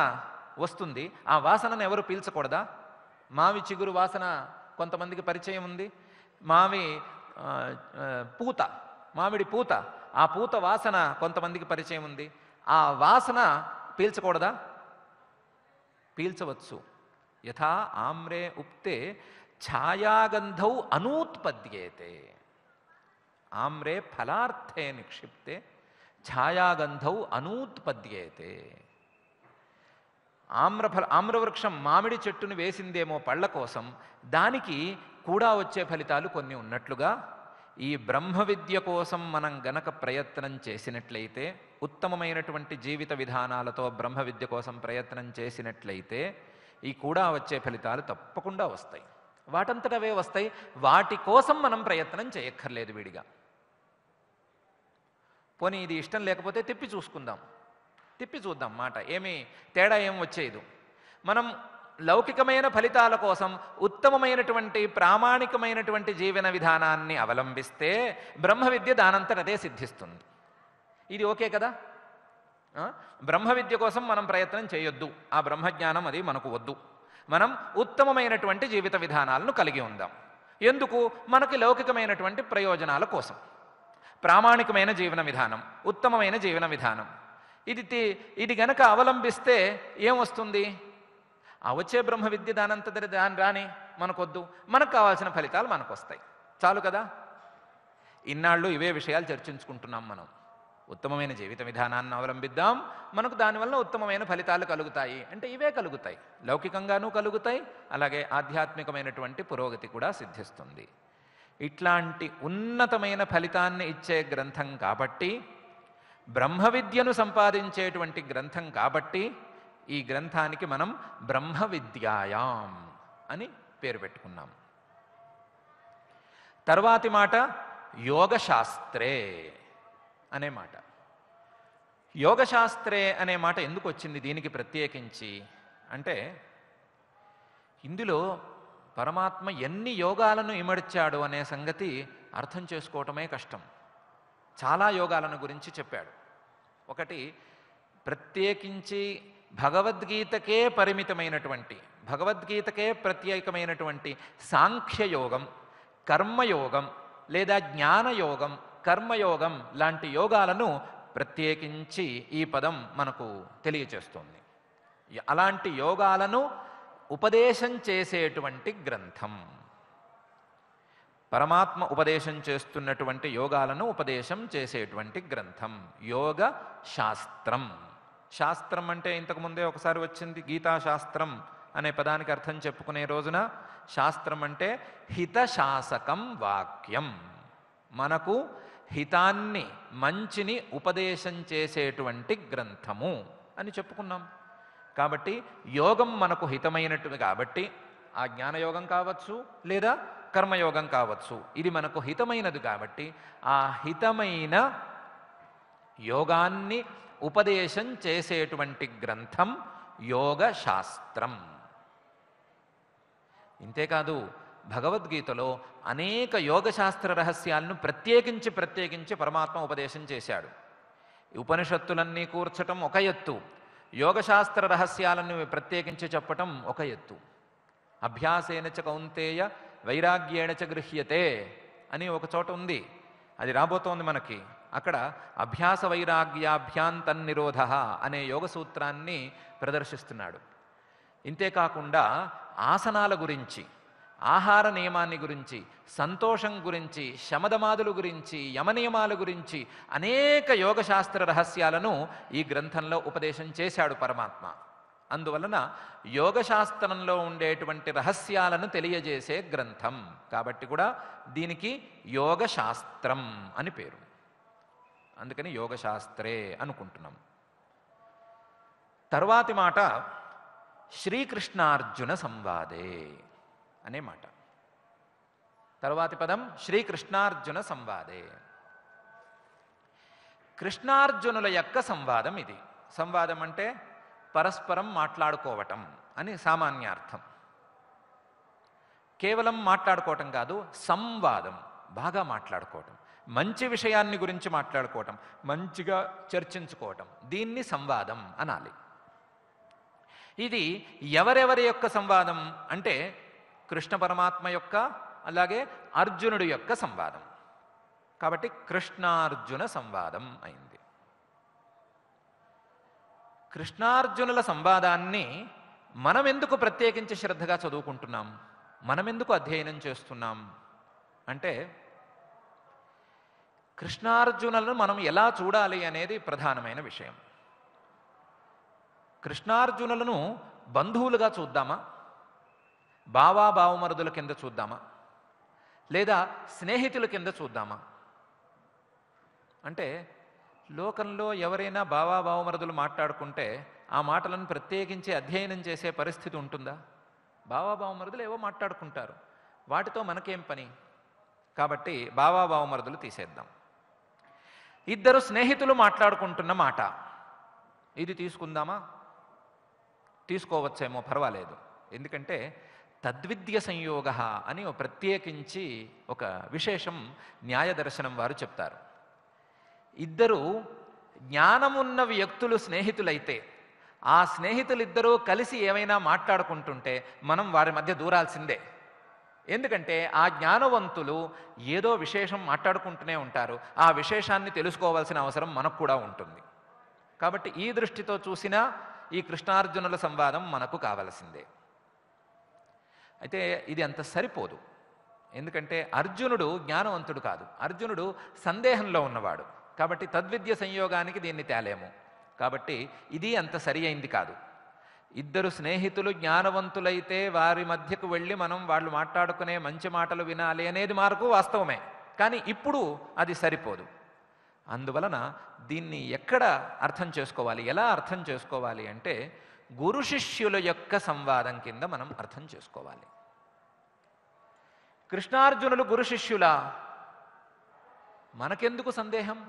వస్తుంది. ఆ వాసనను ఎవరు పీల్చకూడదా? మావి చిగురు వాసన కొంతమందికి పరిచయం ఉంది. మామిడి పూత, ఆ పూత వాసన కొంతమందికి పరిచయం ఉంది. ఆ వాసన పీల్చకూడదా? పీల్చవచ్చు. యథా ఆమ్రే ఉక్తే ఛాయాగంధౌ అనూత్పద్యేతే. ఆమ్రే ఫలార్థే నిక్షిప్తే ఛాయాగంధౌ అనూత్పద్యేతే. ఆమ్రవృక్షం మామిడి చెట్టును వేసిందేమో పళ్ళ కోసం, దానికి కూడా వచ్చే ఫలితాలు కొన్ని ఉన్నట్లుగా ఈ బ్రహ్మ విద్య కోసం మనం గనక ప్రయత్నం చేసినట్లయితే, ఉత్తమమైనటువంటి జీవిత విధానాలతో బ్రహ్మ విద్య కోసం ప్రయత్నం చేసినట్లయితే ఈ కూడా వచ్చే ఫలితాలు తప్పకుండా వస్తాయి. వాటంతట అవే వస్తాయి. వాటి కోసం మనం ప్రయత్నం చేయక్కర్లేదు విడిగా. పోనీ ఇది ఇష్టం లేకపోతే తిప్పి చూద్దాం మాట, ఏమీ తేడా ఏం వచ్చేది. మనం లౌకికమైన ఫలితాల కోసం ఉత్తమమైనటువంటి ప్రామాణికమైనటువంటి జీవన విధానాన్ని అవలంబిస్తే బ్రహ్మ విద్య దానంతటదే సిద్ధిస్తుంది. ఇది ఓకే కదా? బ్రహ్మ విద్య కోసం మనం ప్రయత్నం చేయొద్దు, ఆ బ్రహ్మజ్ఞానం అది మనకు వద్దు. మనం ఉత్తమమైనటువంటి జీవిత విధానాలను కలిగి ఉందాం. ఎందుకు? మనకి లౌకికమైనటువంటి ప్రయోజనాల కోసం. ప్రామాణికమైన జీవన విధానం, ఉత్తమమైన జీవన విధానం, ఇది గనక అవలంబిస్తే ఏమొస్తుంది? ఆ వచ్చే బ్రహ్మ విద్య దానంతటి దాని రాని మనకొద్దు, మనకు కావాల్సిన ఫలితాలు మనకు వస్తాయి. చాలు కదా? ఇన్నాళ్ళు ఇవే విషయాలు చర్చించుకుంటున్నాం మనం. ఉత్తమమైన జీవిత విధానాన్ని అవలంబిద్దాం, మనకు దానివల్ల ఉత్తమమైన ఫలితాలు కలుగుతాయి అంటే ఇవే కలుగుతాయి. లౌకికంగానూ కలుగుతాయి, అలాగే ఆధ్యాత్మికమైనటువంటి పురోగతి కూడా సిద్ధిస్తుంది. ఇట్లాంటి ఉన్నతమైన ఫలితాన్ని ఇచ్చే గ్రంథం కాబట్టి, బ్రహ్మ విద్యను సంపాదించేటువంటి గ్రంథం కాబట్టి ఈ గ్రంథానికి మనం బ్రహ్మ విద్యాయాం అని పేరు పెట్టుకున్నాం. తర్వాతి మాట యోగశాస్త్రే అనే మాట. యోగశాస్త్రే అనే మాట ఎందుకు వచ్చింది దీనికి ప్రత్యేకించి అంటే, ఇందులో పరమాత్మ ఎన్ని యోగాలను ఇమడ్చాడు అనే సంగతి అర్థం చేసుకోవటమే కష్టం. చాలా యోగాలను గురించి చెప్పాడు. ఒకటి ప్రత్యేకించి భగవద్గీతకే పరిమితమైనటువంటి, భగవద్గీతకే ప్రత్యేకమైనటువంటి సాంఖ్యయోగం, కర్మయోగం లేదా జ్ఞానయోగం, కర్మయోగం లాంటి యోగాలను ప్రత్యేకించి ఈ పదం మనకు తెలియచేస్తుంది. అలాంటి యోగాలను ఉపదేశం చేసేటువంటి గ్రంథం. పరమాత్మ ఉపదేశం చేస్తున్నటువంటి యోగాలను ఉపదేశం చేసేటువంటి గ్రంథం యోగ శాస్త్రం. శాస్త్రం అంటే ఇంతకుముందే ఒకసారి వచ్చింది, గీతాశాస్త్రం అనే పదానికి అర్థం చెప్పుకునే రోజున శాస్త్రం అంటే హితశాసకం వాక్యం, మనకు హితాన్ని మంచిని ఉపదేశం చేసేటువంటి గ్రంథము అని చెప్పుకున్నాం. కాబట్టి యోగం మనకు హితమైనట్టు కాబట్టి ఆ జ్ఞానయోగం కావచ్చు లేదా కర్మయోగం కావచ్చు, ఇది మనకు హితమైనది కాబట్టి ఆ హితమైన యోగాన్ని ఉపదేశం చేసేటువంటి గ్రంథం యోగ శాస్త్రం. ఇంతేకాదు భగవద్గీతలో అనేక యోగశాస్త్ర రహస్యాలను ప్రత్యేకించి పరమాత్మ ఉపదేశం చేశాడు. ఉపనిషత్తులన్నీ కూర్చటం ఒక ఎత్తు, యోగశాస్త్ర రహస్యాలను ప్రత్యేకించి చెప్పటం ఒక ఎత్తు. అభ్యాసేన చ కౌంతేయ వైరాగ్యేణ చ గృహ్యతే అని ఒక చోట ఉంది, అది రాబోతోంది మనకి. అక్కడ అభ్యాస వైరాగ్యాభ్యాంతన్నిరోధ అనే యోగ సూత్రాన్ని ప్రదర్శిస్తున్నాడు. ఇంతేకాకుండా ఆసనాల గురించి, ఆహార నియమాన్ని గురించి, సంతోషం గురించి, శమదమాదుల గురించి, యమనియమాల గురించి అనేక యోగశాస్త్ర రహస్యాలను ఈ గ్రంథంలో ఉపదేశం చేశాడు పరమాత్మ. అందువలన యోగశాస్త్రంలో ఉండేటువంటి రహస్యాలను తెలియజేసే గ్రంథం కాబట్టి కూడా దీనికి యోగశాస్త్రం అని పేరు. అందుకని యోగశాస్త్రే అనుకుంటున్నాం. తర్వాతి మాట శ్రీకృష్ణార్జున సంవాదే అనే మాట. తర్వాతి పదం శ్రీకృష్ణార్జున సంవాదే. కృష్ణార్జునుల యొక్క సంవాదం ఇది. సంవాదం అంటే పరస్పరం మాట్లాడుకోవటం అని సామాన్యార్థం. కేవలం మాట్లాడుకోవటం కాదు, సంవాదం, బాగా మాట్లాడుకోవటం, మంచి విషయాన్ని గురించి మాట్లాడుకోవటం, మంచిగా చర్చించుకోవటం, దీన్ని సంవాదం అనాలి. ఇది ఎవరెవరి యొక్క సంవాదం అంటే కృష్ణ పరమాత్మ యొక్క, అలాగే అర్జునుడి యొక్క సంవాదం. కాబట్టి కృష్ణార్జున సంవాదం అయింది. కృష్ణార్జునుల సంవాదాన్ని మనం ఎందుకు ప్రత్యేకించి శ్రద్ధగా చదువుకుంటున్నాం, మనం ఎందుకు అధ్యయనం చేస్తున్నాం అంటే కృష్ణార్జునులను మనం ఎలా చూడాలి అనేది ప్రధానమైన విషయం. కృష్ణార్జునులను బంధువులుగా చూద్దామా, బావా బావమరుదుల కింద చూద్దామా, లేదా స్నేహితుల కింద చూద్దామా? అంటే లోకంలో ఎవరైనా బావా బావమరుదులు మాట్లాడుకుంటే ఆ మాటలను ప్రత్యేకించి అధ్యయనం చేసే పరిస్థితి ఉంటుందా? బావా బావమరుదులు ఏవో మాట్లాడుకుంటారు, వాటితో మనకేం పని? కాబట్టి బావా బావమరుదులు తీసేద్దాం. ఇద్దరు స్నేహితులు మాట్లాడుకుంటున్న మాట, ఇది తీసుకుందామా? తీసుకోవచ్చేమో, పర్వాలేదు. ఎందుకంటే తద్విద్య సంయోగ అని ప్రత్యేకించి ఒక విశేషం న్యాయదర్శనం వారు చెప్తారు. ఇద్దరు జ్ఞానమున్న వ్యక్తులు స్నేహితులైతే ఆ స్నేహితులిద్దరూ కలిసి ఏమైనా మాట్లాడుకుంటుంటే మనం వారి మధ్య దూరాల్సిందే. ఎందుకంటే ఆ జ్ఞానవంతులు ఏదో విశేషం మాట్లాడుకుంటూనే ఉంటారు, ఆ విశేషాన్ని తెలుసుకోవాల్సిన అవసరం మనకు కూడా ఉంటుంది. కాబట్టి ఈ దృష్టితో చూసినా ఈ కృష్ణార్జునుల సంవాదం మనకు కావలసిందే. అయితే ఇది అంత సరిపోదు. ఎందుకంటే అర్జునుడు జ్ఞానవంతుడు కాదు, అర్జునుడు సందేహంలో ఉన్నవాడు. కాబట్టి తద్విద్య సంయోగానికి దీన్ని తేలేము. కాబట్టి ఇది అంత సరి అయింది కాదు. ఇద్దరు స్నేహితులు జ్ఞానవంతులైతే వారి మధ్యకు వెళ్ళి మనం వాళ్ళు మాట్లాడుకునే మంచి మాటలు వినాలి అనేది మార్కు వాస్తవమే, కానీ ఇప్పుడు అది సరిపోదు. అందువలన దీన్ని ఎక్కడ అర్థం చేసుకోవాలి, ఎలా అర్థం చేసుకోవాలి అంటే గురు శిష్యుల యొక్క సంవాదం కింద మనం అర్థం చేసుకోవాలి. కృష్ణార్జునులు గురు శిష్యులా? మనకెందుకు సందేహం?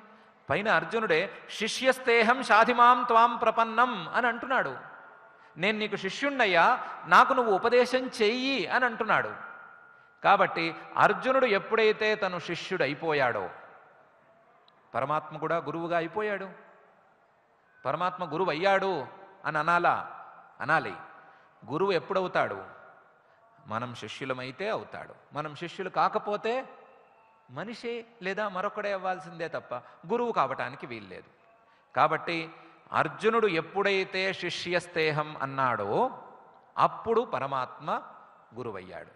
పైన అర్జునుడే శిష్యస్తేహం షాధిమాం త్వాం ప్రపన్నం అని అంటున్నాడు. నేను నీకు శిష్యుణ్ణయ్యా, నాకు నువ్వు ఉపదేశం చెయ్యి అని అంటున్నాడు. కాబట్టి అర్జునుడు ఎప్పుడైతే తను శిష్యుడు అయిపోయాడో పరమాత్మ కూడా గురువుగా అయిపోయాడు. పరమాత్మ గురువు అయ్యాడు అని అనాలా? అనాలి. గురువు ఎప్పుడవుతాడు? మనం శిష్యులమైతే అవుతాడు. మనం శిష్యులు కాకపోతే మనిషి లేదా మరొకడే అవ్వాల్సిందే తప్ప గురువు కావటానికి వీల్లేదు. కాబట్టి అర్జునుడు ఎప్పుడైతే శిష్యస్తేహం అన్నాడో అప్పుడు పరమాత్మ గురువయ్యాడు.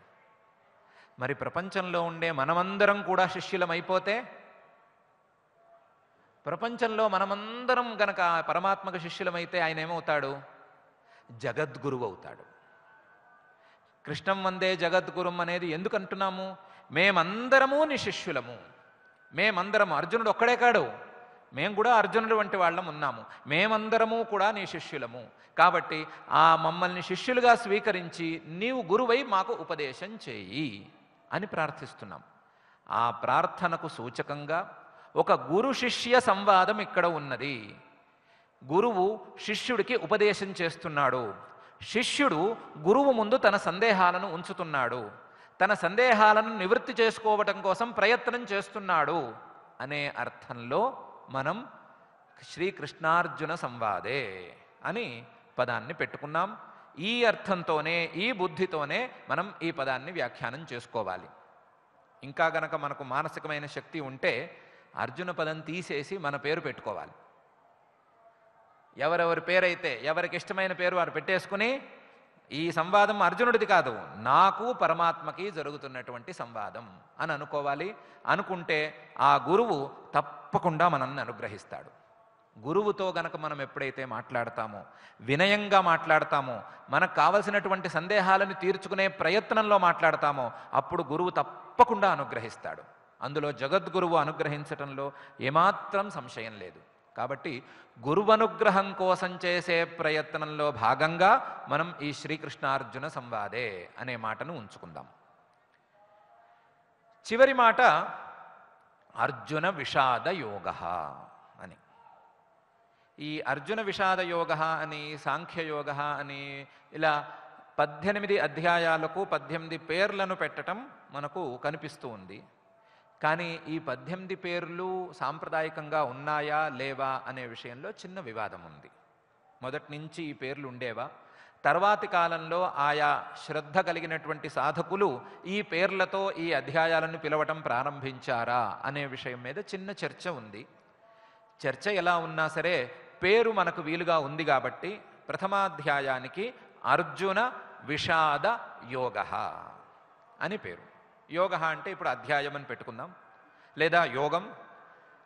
మరి ప్రపంచంలో ఉండే మనమందరం కూడా శిష్యులమైపోతే, ప్రపంచంలో మనమందరం గనక పరమాత్మకు శిష్యులమైతే ఆయన ఏమవుతాడు? జగద్గురువు అవుతాడు. కృష్ణం వందే జగద్గురుం అనేది ఎందుకు అంటున్నాము? మేమందరము నీ శిష్యులము. మేమందరము, అర్జునుడు ఒక్కడే కాడు, మేము కూడా అర్జునుడు వంటి వాళ్ళం ఉన్నాము. మేమందరము కూడా నీ శిష్యులము. కాబట్టి ఆ మమ్మల్ని శిష్యులుగా స్వీకరించి నీవు గురువై మాకు ఉపదేశం చేయి అని ప్రార్థిస్తున్నాం. ఆ ప్రార్థనకు సూచకంగా ఒక గురు శిష్య సంవాదం ఇక్కడ ఉన్నది. గురువు శిష్యుడికి ఉపదేశం చేస్తున్నాడు. శిష్యుడు గురువు ముందు తన సందేహాలను ఉంచుతున్నాడు. తన సందేహాలను నివృత్తి చేసుకోవటం కోసం ప్రయత్నం చేస్తున్నాడు అనే అర్థంలో మనం శ్రీకృష్ణార్జున సంవాదే అని పదాన్ని పెట్టుకున్నాం. ఈ అర్థంతోనే, ఈ బుద్ధితోనే మనం ఈ పదాన్ని వ్యాఖ్యానం చేసుకోవాలి. ఇంకా గనక మనకు మానసికమైన శక్తి ఉంటే అర్జున పదం తీసేసి మన పేరు పెట్టుకోవాలి. ఎవరెవరి పేరైతే ఎవరికి ఇష్టమైన పేరు వారు పెట్టేసుకుని, ఈ సంవాదం అర్జునుడిది కాదు, నాకు పరమాత్మకి జరుగుతున్నటువంటి సంవాదం అని అనుకోవాలి. అనుకుంటే ఆ గురువు తప్పకుండా మనల్ని అనుగ్రహిస్తాడు. గురువుతో గనక మనం ఎప్పుడైతే మాట్లాడతామో, వినయంగా మాట్లాడతామో, మనకు కావలసినటువంటి సందేహాలను తీర్చుకునే ప్రయత్నంలో మాట్లాడతామో, అప్పుడు గురువు తప్పకుండా అనుగ్రహిస్తాడు. అందులో జగద్గురువు అనుగ్రహించటంలో ఏమాత్రం సంశయం లేదు. కాబట్టి గురువనుగ్రహం కోసం చేసే ప్రయత్నంలో భాగంగా మనం ఈ శ్రీకృష్ణార్జున సంవాదే అనే మాటను ఉంచుకుందాం. చివరి మాట అర్జున విషాద యోగ అని. ఈ అర్జున విషాద యోగ అని, సాంఖ్యయోగ అని ఇలా 18 అధ్యాయాలకు 18 పేర్లను పెట్టడం మనకు కనిపిస్తూ ఉంది. కానీ ఈ 18 పేర్లు సాంప్రదాయకంగా ఉన్నాయా లేవా అనే విషయంలో చిన్న వివాదం ఉంది. మొదటి నుంచి ఈ పేర్లు ఉండేవా? తర్వాతి కాలంలో ఆయా శ్రద్ధ కలిగినటువంటి సాధకులు ఈ పేర్లతో ఈ అధ్యాయాలను పిలవటం ప్రారంభించారా అనే విషయం మీద చిన్న చర్చ ఉంది. చర్చ ఎలా ఉన్నా సరే పేరు మనకు వీలుగా ఉంది కాబట్టి ప్రథమాధ్యాయానికి అర్జున విషాద యోగ అని పేరు. యోగ అంటే ఇప్పుడు అధ్యాయం అని పెట్టుకుందాం, లేదా యోగం.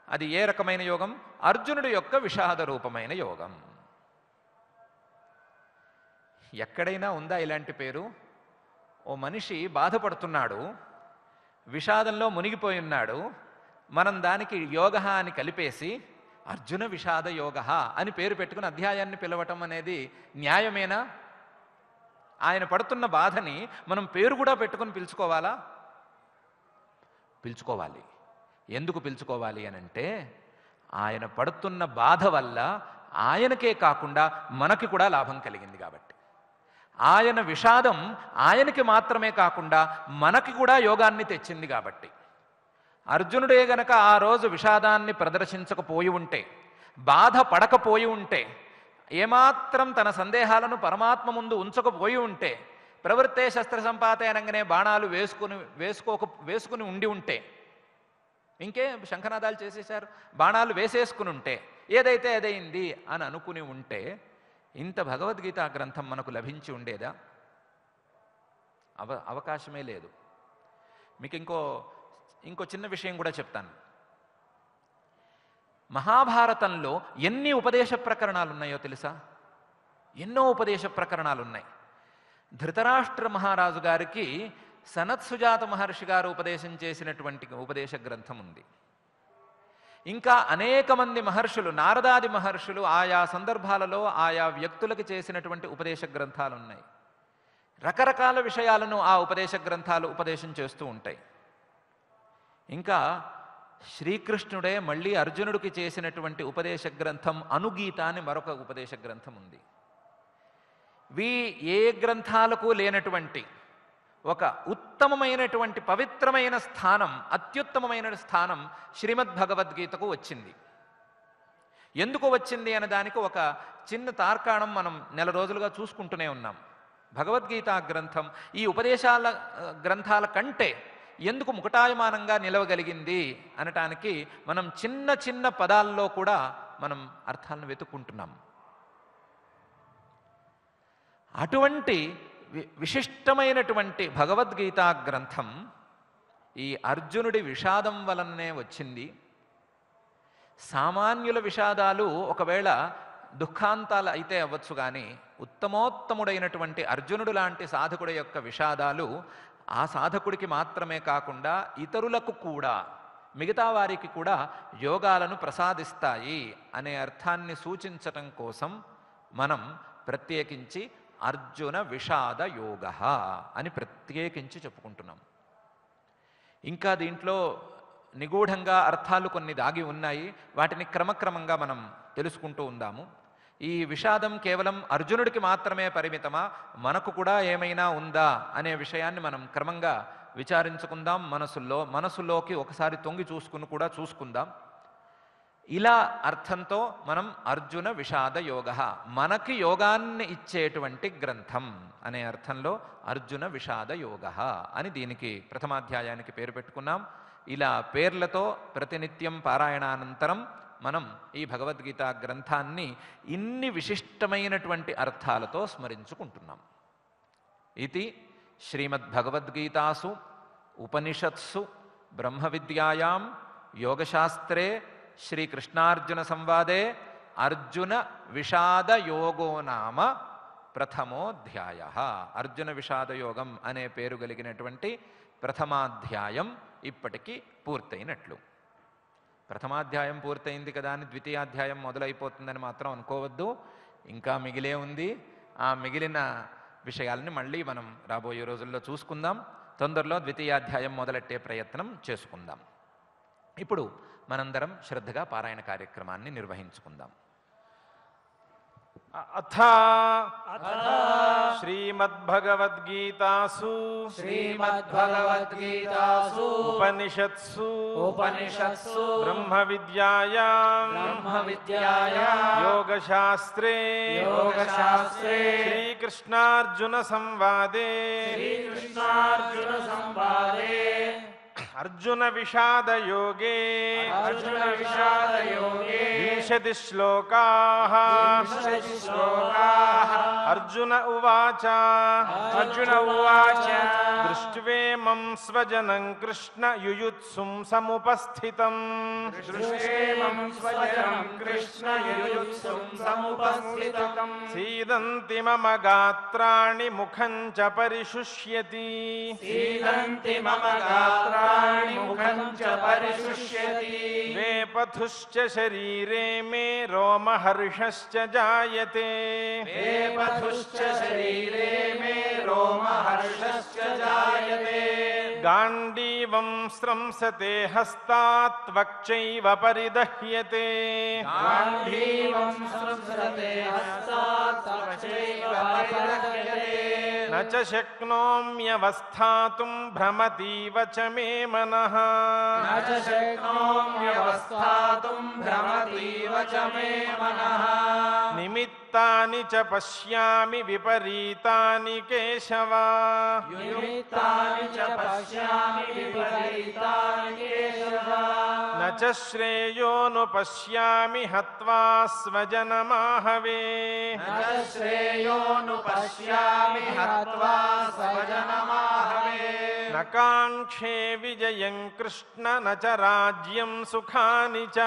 అది ఏ రకమైన యోగం? అర్జునుడి యొక్క విషాద రూపమైన యోగం. ఎక్కడైనా ఉందా ఇలాంటి పేరు? ఓ మనిషి బాధపడుతున్నాడు, విషాదంలో మునిగిపోయి ఉన్నాడు, మనం దానికి యోగ అని కలిపేసి అర్జున విషాద యోగ అని పేరు పెట్టుకుని అధ్యాయాన్ని పిలవటం అనేది న్యాయమేనా? ఆయన పడుతున్న బాధని మనం పేరు కూడా పెట్టుకుని పిలుచుకోవాలా? పిలుచుకోవాలి. ఎందుకు పిలుచుకోవాలి అని అంటే, ఆయన పడుతున్న బాధ వల్ల ఆయనకే కాకుండా మనకి కూడా లాభం కలిగింది కాబట్టి. ఆయన విషాదం ఆయనకి మాత్రమే కాకుండా మనకి కూడా యోగాన్ని తెచ్చింది కాబట్టి. అర్జునుడే గనక ఆ రోజు విషాదాన్ని ప్రదర్శించకపోయి ఉంటే, బాధ పడకపోయి ఉంటే, ఏమాత్రం తన సందేహాలను పరమాత్మ ముందు ఉంచకపోయి ఉంటే, ప్రవృత్తే శస్త్ర సంపాతే అనగానే బాణాలు వేసుకుని ఉండి ఉంటే, ఇంకే శంఖనాదాలు చేసేశారు, బాణాలు వేసేసుకుని ఉంటే, ఏదైతే అదైంది అని అనుకుని ఉంటే ఇంత భగవద్గీత గ్రంథం మనకు లభించి ఉండేదా? అవకాశమే లేదు. మీకు ఇంకో చిన్న విషయం కూడా చెప్తాను. మహాభారతంలో ఎన్ని ఉపదేశ ప్రకరణాలు ఉన్నాయో తెలుసా? ఎన్నో ఉపదేశ ప్రకరణాలు ఉన్నాయి. ధృతరాష్ట్ర మహారాజు గారికి సనత్సుజాత మహర్షి గారు ఉపదేశం చేసినటువంటి ఉపదేశ గ్రంథం ఉంది. ఇంకా అనేక మంది మహర్షులు, నారదాది మహర్షులు ఆయా సందర్భాలలో ఆయా వ్యక్తులకు చేసినటువంటి ఉపదేశ గ్రంథాలు ఉన్నాయి. రకరకాల విషయాలను ఆ ఉపదేశ గ్రంథాలు ఉపదేశం చేస్తూ ఉంటాయి. ఇంకా శ్రీకృష్ణుడే మళ్ళీ అర్జునుడికి చేసినటువంటి ఉపదేశ గ్రంథం అనుగీత అని మరొక ఉపదేశ గ్రంథం ఉంది. ఏ గ్రంథాలకు లేనటువంటి ఒక ఉత్తమమైనటువంటి పవిత్రమైన స్థానం, అత్యుత్తమమైన స్థానం శ్రీమద్భగవద్గీతకు వచ్చింది. ఎందుకు వచ్చింది అనే దానికి ఒక చిన్న తార్కాణం మనం నెల రోజులుగా చూసుకుంటూనే ఉన్నాం. భగవద్గీత గ్రంథం ఈ ఉపదేశాల గ్రంథాల కంటే ఎందుకు ముకటాయమానంగా నిలవగలిగింది అనటానికి మనం చిన్న చిన్న పదాల్లో కూడా మనం అర్థాలను వెతుక్కుంటున్నాం. అటువంటి విశిష్టమైనటువంటి భగవద్గీతా గ్రంథం ఈ అర్జునుడి విషాదం వలననే వచ్చింది. సామాన్యుల విషాదాలు ఒకవేళ దుఃఖాంతాలు అయితే అవ్వచ్చు, కానీ ఉత్తమోత్తముడైనటువంటి అర్జునుడు లాంటి సాధకుడి యొక్క విషాదాలు ఆ సాధకుడికి మాత్రమే కాకుండా ఇతరులకు కూడా, మిగతా వారికి కూడా యోగాలను ప్రసాదిస్తాయి అనే అర్థాన్ని సూచించటం కోసం మనం ప్రత్యేకించి అర్జున విషాద యోగ అని ప్రత్యేకించి చెప్పుకుంటున్నాం. ఇంకా దీంట్లో నిగూఢంగా అర్థాలు కొన్ని దాగి ఉన్నాయి. వాటిని క్రమక్రమంగా మనం తెలుసుకుంటూ ఉందాము. ఈ విషాదం కేవలం అర్జునుడికి మాత్రమే పరిమితమా, మనకు కూడా ఏమైనా ఉందా అనే విషయాన్ని మనం క్రమంగా విచారించుకుందాం. మనసులోకి ఒకసారి తొంగి చూసుకుందాం. ఇలా అర్థంతో మనం అర్జున విషాద యోగ, మనకి యోగాన్ని ఇచ్చేటువంటి గ్రంథం అనే అర్థంలో అర్జున విషాద యోగ అని దీనికి ప్రథమాధ్యాయానికి పేరు పెట్టుకున్నాం. ఇలా పేర్లతో ప్రతినిత్యం పారాయణానంతరం మనం ఈ భగవద్గీత గ్రంథాన్ని ఇన్ని విశిష్టమైనటువంటి అర్థాలతో స్మరించుకుంటున్నాం. ఇది శ్రీమద్భగవద్గీతాసు ఉపనిషత్సు బ్రహ్మ విద్యాయాం యోగశాస్త్రే శ్రీకృష్ణార్జున సంవాదే అర్జున విషాద యోగో నామ ప్రథమోధ్యాయ. అర్జున విషాద యోగం అనే పేరు కలిగినటువంటి ప్రథమాధ్యాయం ఇప్పటికీ పూర్తయినట్లు. ప్రథమాధ్యాయం పూర్తయింది కదా అని ద్వితీయాధ్యాయం మొదలైపోతుందని మాత్రం అనుకోవద్దు. ఇంకా మిగిలే ఉంది. ఆ మిగిలిన విషయాలని మళ్ళీ మనం రాబోయే రోజుల్లో చూసుకుందాం. తొందరలో ద్వితీయాధ్యాయం మొదలెట్టే ప్రయత్నం చేసుకుందాం. ఇప్పుడు మనందరం శ్రద్ధగా పారాయణ కార్యక్రమాన్ని నిర్వహించుకుందాం. అథ శ్రీమద్భగవద్గీతాసు ఉపనిషత్సు బ్రహ్మ విద్యాయాం యోగశాస్త్రే శ్రీకృష్ణార్జున సంవాదే అర్జున విషాద యోగే వింశతి శ్లోకాః అర్జున ఉవాచ దృష్ట్వేమం స్వజనం కృష్ణ యుయుత్సుం సముపస్థితం సీదంతి మమ గాత్రాణి ముఖం చ పరిశుష్యతి వేపథుశ్చ శరీరే మే రోమహర్షశ్చ జాయతే గాండీవం స్రంసతే హస్తాత్ వక్షైవ పరిదహ్యతే న చ శక్నోమ్యవస్థాతుం భ్రమతీవ చ మే మనః నిమిత్తాని చ పశ్యామి విపరీతాని కేశవ న చ శ్రేయోను పశ్యామి హత్వా స్వజనమాహవే న కాంక్షే విజయం కృష్ణ న చ రాజ్యం సుఖాని చ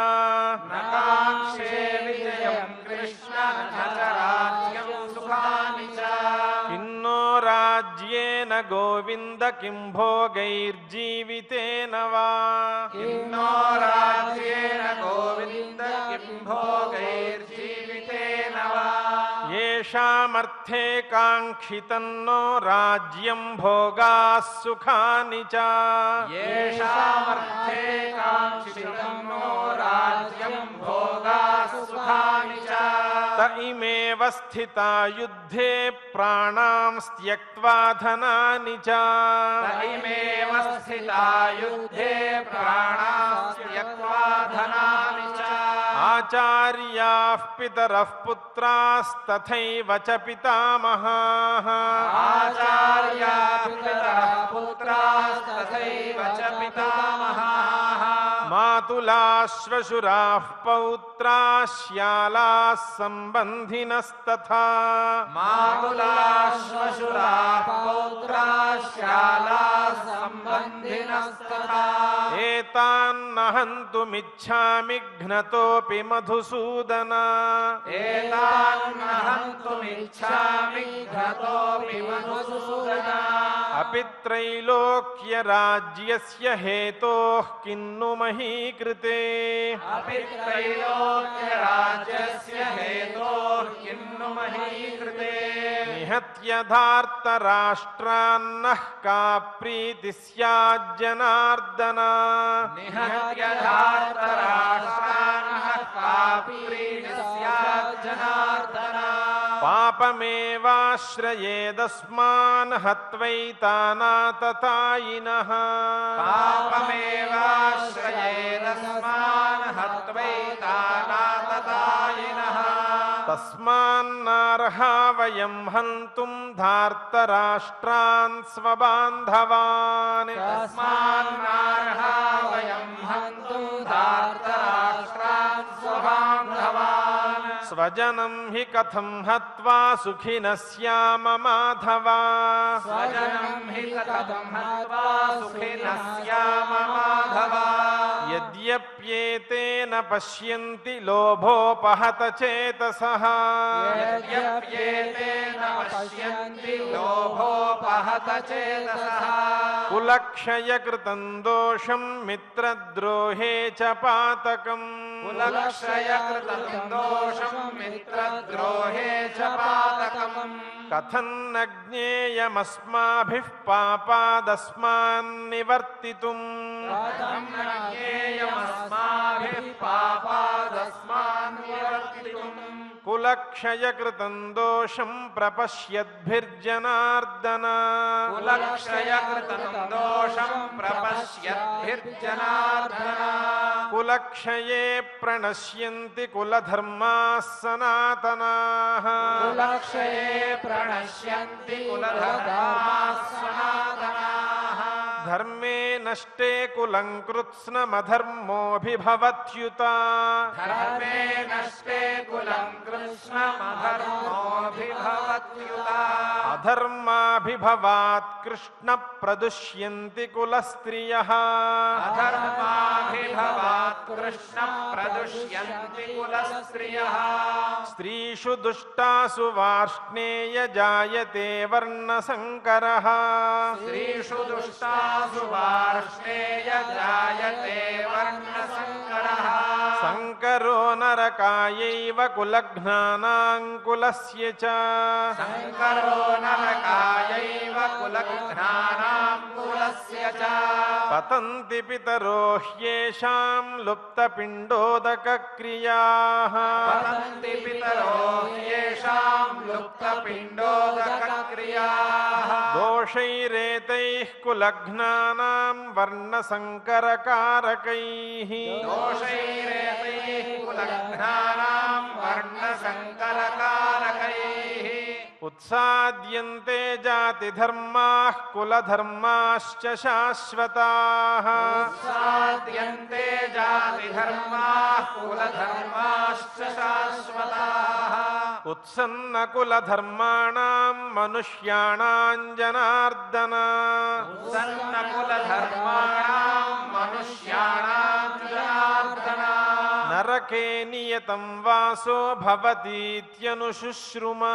కిన్నో రాజ్యేన గోవింద కిం భోగైర్జీవితేన వా येषामर्थे काङ्क्षितन्नो राज्यं भोगाः सुखानि च त इमेव स्थिता युद्धे प्राणां त्यक्त्वा धनानि च आचार्याः पितरः पुत्रास्तथैव च पितामहाः मा మాతులాశ్వశురాః పౌత్రాः శ్యాలాः సంబంధినస్తథా మాతులాశ్వశురాः పౌత్రాः శ్యాలాः సంబంధినస్తథా ఏతాన్న హంతుమిచ్ఛామి ఘ్నతోపి మధుసూదన ఏతాన్న హంతుమిచ్ఛామి ఘ్నతోపి మధుసూదన అపి త్రైలోక్య రాజ్యస్య హేతోః కిన్ను మహీకృతే అపి త్రైలోక్య రాజ్యస్య హేతోః కిన్ను మహీకృతే నిహత్య ధార్తరాష్ట్రాన్నః కా ప్రీతి స్యాజ్జనార్దన నిహత్య ధార్తరాష్ట్రాన్నః కా ప్రీతి స్యాత్ జనార్దన పాపమేవాశ్రయేదస్మాన్ హత్వైతానాతతాయినః పాపమేవాశ్రయేదస్మాన్ హత్వైతానాతతాయినః తస్మాన్నార్హా వయం హంతుం ధార్తరాష్ట్రాన్ స్వబాంధవాన్ తస్మాన్నార్హా వయం హంతుం ధార్తరాష్ట్రాన్ స్వబాంధవాన్ స్వజనం హి కథం హత్వా సుఖినః స్యామ మాధవా స్వజనం హి కథం హత్వా సుఖినః స్యామ మాధవా యద్యప్యేతేన పశ్యంతి లోభోపహత చేతసః యద్యప్యేతేన పశ్యంతి లోభోపహత చేతసః కులక్షయకృతం దోషం మిత్రద్రోహే చ పాతకం కులక్షయకృతం దోషం మిత్రద్రోహే చ పాతకం కథం న జ్ఞేయమస్మాభిః పాపాదస్మాన్ నివర్తితుం కథం న జ్ఞేయమస్మాభిః పాపాదస్మాన్ నివర్తితుం కులక్షయకృతం దోషం ప్రపశ్యద్భిర్జనార్దన కులక్షయకృతం దోషం ప్రపశ్యద్భిర్జనార్దన కులక్షయే ప్రణశ్యంతి కులధర్మాः సనాతనాః కులక్షయే ప్రణశ్యంతి కులధర్మాः సనాతనాః ధర్మే నష్టే కులం కృత్స్నమధర్మోభిభవత్యుత ధర్మే నష్టే కులం కృష్ణమధర్మోభిభవత్యుత అధర్మాభిభవాత్ కృష్ణ ప్రదుష్యంతి కులస్త్రియః అధర్మాభిభవాత్ కృష్ణ ప్రదుష్యంతి కులస్త్రియః స్త్రీషు దుష్టాసు వార్ష్ణేయ జాయతే వర్ణసంకరః స్త్రీషు దుష్టాసు వార్ష్ణేయ జాయతే వర్ణసంకరః సంకరో నరకాయైవ కులఘ్నానాం కులస్య చ సంకరో నరకాయైవ కులఘ్నానాం కులస్య చ పతంతి పితరో హ్యేషాం లుప్తపిండోదక క్రియాః పతంతి పితరో యేషాం లుప్తపిండోదక క్రియాః దోషైరేతైః కులఘ్నానాం వర్ణసంకరకారకైః దోషైరేతైః కులఘ్నానాం వర్ణసంకరకారకైః ఉత్సాద్యంతే జాతిధర్మాః కులధర్మాశ్చ శాశ్వతాః సాధ్యంతే జాతిధర్మాః కులధర్మాశ్చ శాశ్వతాః ఉత్సన్నకులధర్మాణాం మనుష్యాణాం జనార్దన సన్నకులధర్మాణాం మనుష్యాణాం జనార్దన నరకే నియతం వాసో భవతీత్యనుశుశ్రుమా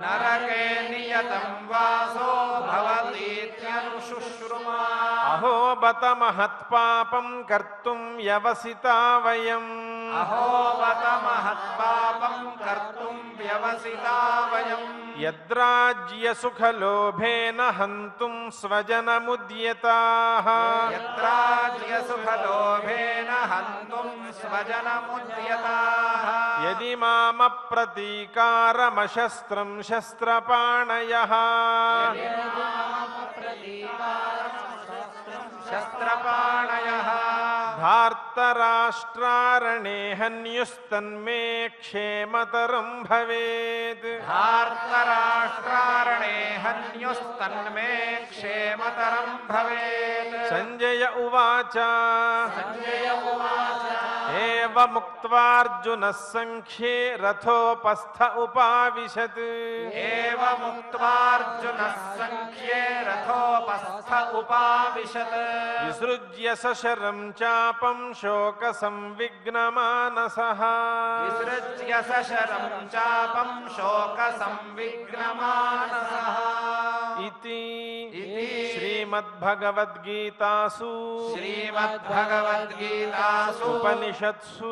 నరకే నియతం వాసో భవతీత్యనుశుశ్రుమా అహో బత మహత్పాపం కర్తుం వ్యవసితా వయం అహో బత మహత్పాపం కర్తుం వ్యవసితా వయం యద్రాజ్యసుఖలోభేన హంతుం స్వజనముద్యతాః యత్రాజ్యసుఖలోభేన హంతుం స్వజనముద్యతాః యది మామప్రతీకారమశస్త్రం శస్త్రపాణయః శస్త్రపాణయః धार्तराष्ट्रारणे हन्युस्तन्मे क्षेमतरं भवेत् धार्तराष्ट्रारणे हन्युस्तन्मे क्षेमतरं भवेत् संजय उवाच एवमुक्त्वार्जुनः संख्ये रथोपस्थ उपाविशत् एवमुक्त्वार्जुनः संख्ये रथोपस्थ उपाविशत् विसृज्य सशरं चापं शोकसंविघ्नमानसः विसृज्य सशरं चापं शोकसंविघ्नमानसः इति श्रीमद्भगवद्गीतासु श्रीमद्भगवद्गीतासु उपनिषत्सु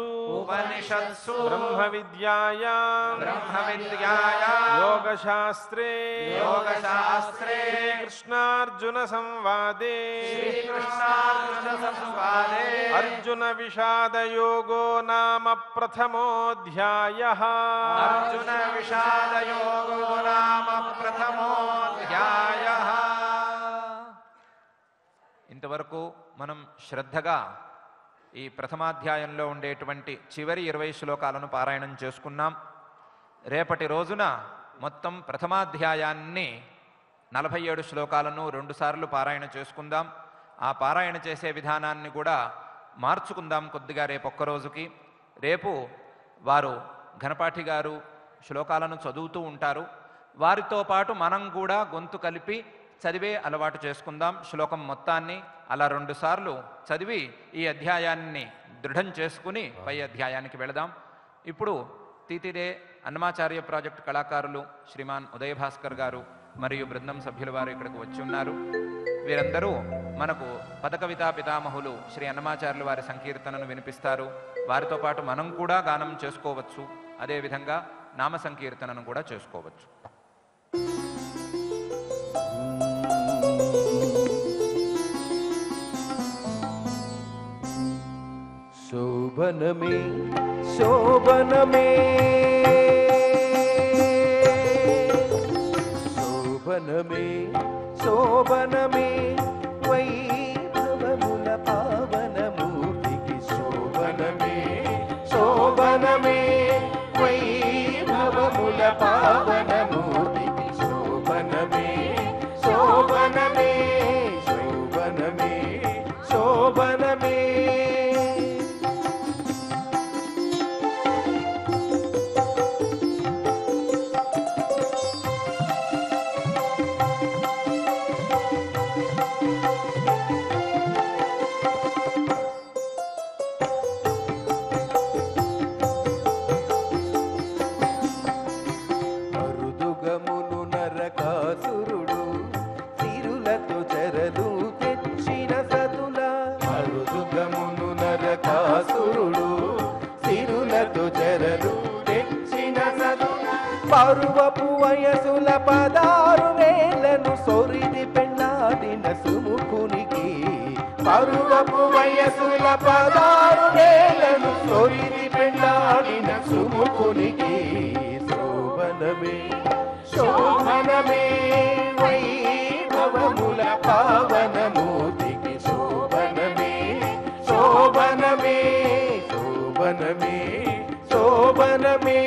ब्रह्मविद्यायां योगशास्त्रे कृष्णार्जुन संवादे अर्जुन विषाद योगो नाम प्रथमोऽध्यायः अर्जुन विषाद योगो नाम प्रथमोऽध्यायः ఇంతవరకు మనం శ్రద్ధగా ఈ ప్రథమాధ్యాయంలో ఉండేటువంటి చివరి 20 శ్లోకాలను పారాయణం చేసుకున్నాం. రేపటి రోజున మొత్తం ప్రథమాధ్యాయాన్ని 47 శ్లోకాలను 2 సార్లు పారాయణ చేసుకుందాం. ఆ పారాయణ చేసే విధానాన్ని కూడా మార్చుకుందాం కొద్దిగా రేపొక్క రోజుకి. రేపు వారు ఘనపాఠి గారు శ్లోకాలను చదువుతూ ఉంటారు. వారితో పాటు మనం కూడా గొంతు కలిపి చదివే అలవాటు చేసుకుందాం. శ్లోకం మొత్తాన్ని అలా 2 సార్లు చదివి ఈ అధ్యాయాన్ని దృఢం చేసుకుని పై అధ్యాయానికి వెళదాం. ఇప్పుడు తీతిరే అన్నమాచార్య ప్రాజెక్ట్ కళాకారులు శ్రీమాన్ ఉదయ భాస్కర్ గారు మరియు బృందం సభ్యుల వారు ఇక్కడికి వచ్చి ఉన్నారు. వీరందరూ మనకు పదకవితా పితామహులు శ్రీ అన్నమాచార్యుల వారి సంకీర్తనను వినిపిస్తారు. వారితో పాటు మనం కూడా గానం చేసుకోవచ్చు. అదేవిధంగా నామ సంకీర్తనను కూడా చేసుకోవచ్చు. శోభనమే శోభనమే శోభనమే శోభనమే వైభవముల పావనమూర్తికి శోభనమే శోభనమే వైభవముల పావనమూర్తికి శోభనమే శోభనమే శోభనమే శోభనమే పరువపు వయసుల 16 వేలను సొరిది పెళ్ళాడిన సుముఖునికి పరువపు వయసుల 16 వేలను సొరిది పెళ్ళాడిన సుముఖునికి శోభనమే శోభనమే వైభవముల పావనమూర్తికి శోభనమే శోభనమే శోభనమే శోభనమే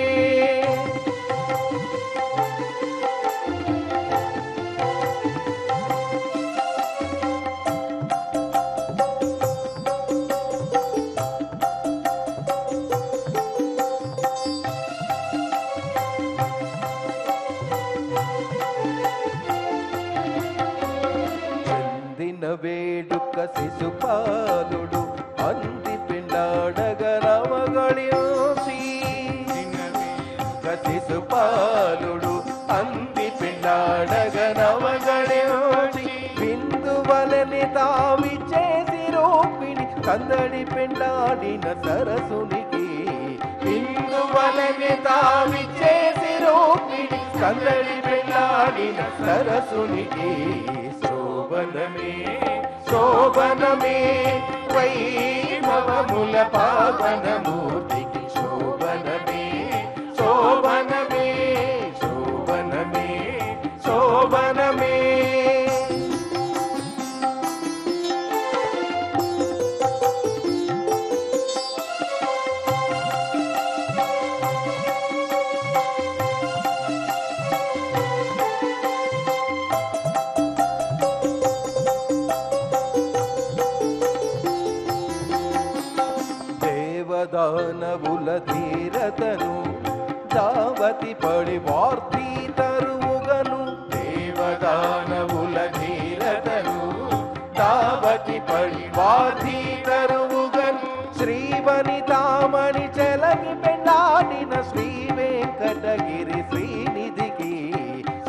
వేడుక శిశుపాలుడు అంది పిండాడగరవగళియోసి శిశుపాలుడు అంది పిండాడగరవగళియోసి బిందువలని తావి చేసి రూపిణి కందడి పిండాడిన సరసునికి బిందువలని తావి చేసి రూపిణి కందడి పిండాడిన సరసునికి శోభనమే శోభనమే వైభవముల పావనమూర్తికి శోభనమే శోభనమే శోభనమే శోభనమే దేవదానవుల ధీరతను దావతి పడి వార్తీ తరువుగను దేవదానవుల ధీరతను దావతి పడి వార్తీ తరువుగను శ్రీవనితామణి చెలగి పెళ్ళాడిన శ్రీ వెంకటగిరి శ్రీనిధికి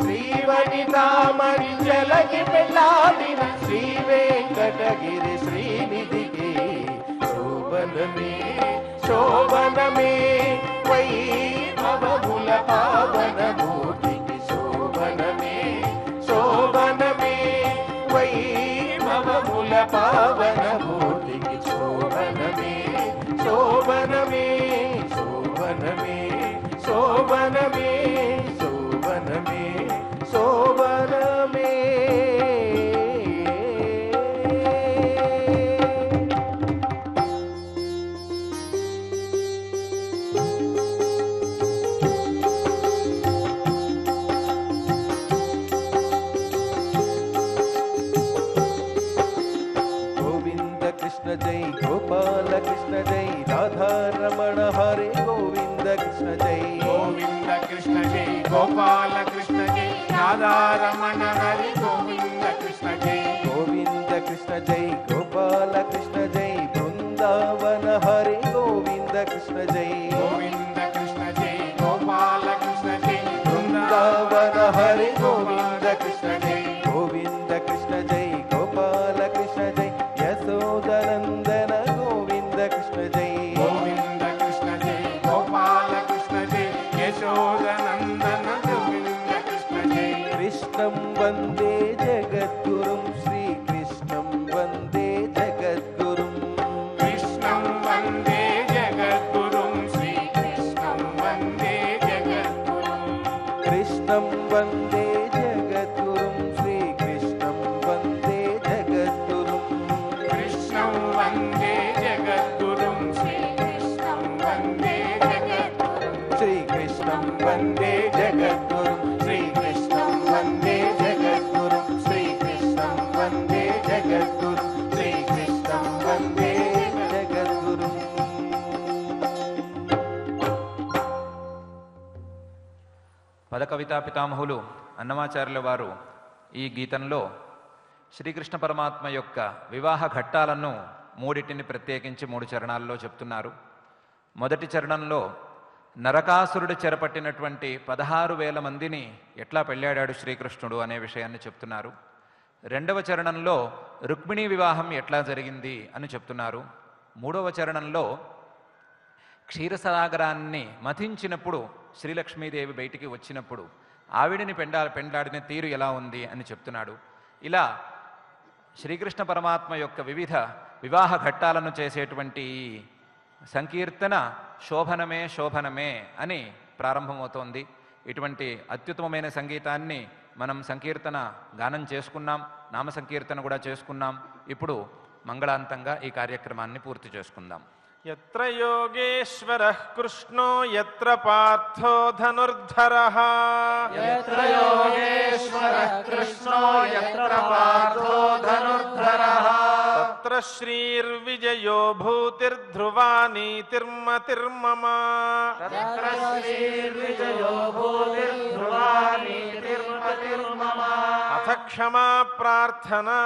శ్రీవనితామణి చెలగి పెళ్ళాడిన శ్రీ వెంకటగిరి శ్రీనిధికి శోభనమే శోభనమే వైభవముల పావనమూర్తికి శోభనమే శోభనమే వైభవముల పావనమూర్తికి శోభనమే శోభనమే శోభనమే శోభనమే శోభనమే శోభనమే जय गोपाल कृष्ण जय राधा रमण हरे गोविंद कृष्ण जय गोविंद कृष्ण जय गोपाल कृष्ण जय राधा रमण हरे गोविंद कृष्ण जय गोविंद कृष्ण जय गोपाल कृष्ण जय वृंदावन हरे गोविंद कृष्ण जय गोविंद कृष्ण जय गोपाल कृष्ण जय वृंदावन हरे गोविंद कृष्ण जय गोविंद कृष्ण जय गोपाल कृष्ण जय यशोदनंदन गोविंद कृष्ण जय गोविंद कृष्ण जय गोपाल कृष्ण जय यशोदनंदन गोविंद कृष्ण जय कृष्णं वंदे जगद्गुरुं श्री कृष्णं वंदे जगद्गुरुं कृष्णं वंदे जगद्गुरुं श्री कृष्णं वंदे जगद्गुरुं कृष्णं वंदे जगद्गुरुं श्री कृष्णं वंदे जगद्गुरुं कृष्णं वंदे जगद्गुरुं श्री कृष्णं वंदे जगद्गुरुं श्री कृष्णं वंदे जगद्गुरुं श्री कृष्णं वंदे जगद्गुरुं श्री कृष्णं वंदे जगद्गुरुं श्री कृष्णं वंदे जगद्गुरुं పద కవితా పితామహులు అన్నమాచార్యుల వారు ఈ గీతంలో శ్రీకృష్ణ పరమాత్మ యొక్క వివాహ ఘట్టాలను మూడిటిని ప్రత్యేకించి 3 చరణాల్లో చెప్తున్నారు. మొదటి చరణంలో నరకాసురుడు చెరపట్టినటువంటి 16,000 మందిని ఎట్లా పెళ్ళాడాడు శ్రీకృష్ణుడు అనే విషయాన్ని చెప్తున్నారు. రెండవ చరణంలో రుక్మిణీ వివాహం ఎట్లా జరిగింది అని చెప్తున్నారు. మూడవ చరణంలో క్షీరసాగరాన్ని మథించినప్పుడు శ్రీలక్ష్మీదేవి బయటికి వచ్చినప్పుడు ఆవిడిని పెండాడిన తీరు ఎలా ఉంది అని చెప్తున్నాడు. ఇలా శ్రీకృష్ణ పరమాత్మ యొక్క వివిధ వివాహ ఘట్టాలను చేసేటువంటి ఈ సంకీర్తన శోభనమే శోభనమే అని ప్రారంభమవుతోంది. ఇటువంటి అత్యుత్తమమైన సంగీతాన్ని మనం సంకీర్తన గానం చేసుకున్నాం, నామ సంకీర్తన కూడా చేసుకున్నాం. ఇప్పుడు మంగళాంతంగా ఈ కార్యక్రమాన్ని పూర్తి చేసుకుందాం. यत्र योगेश्वरः कृष्णो यत्र पार्थो धनुर्धरः यत्र योगेश्वरः कृष्णो यत्र पार्थो धनुर्धरः तत्र श्रीर्विजयो भूतिर्ध्रुवा नीतिर्मतिर्मम तत्र श्रीर्विजयो भूतिर्ध्रुवा नीतिर्मतिर्मम अथ क्षमा प्रार्थना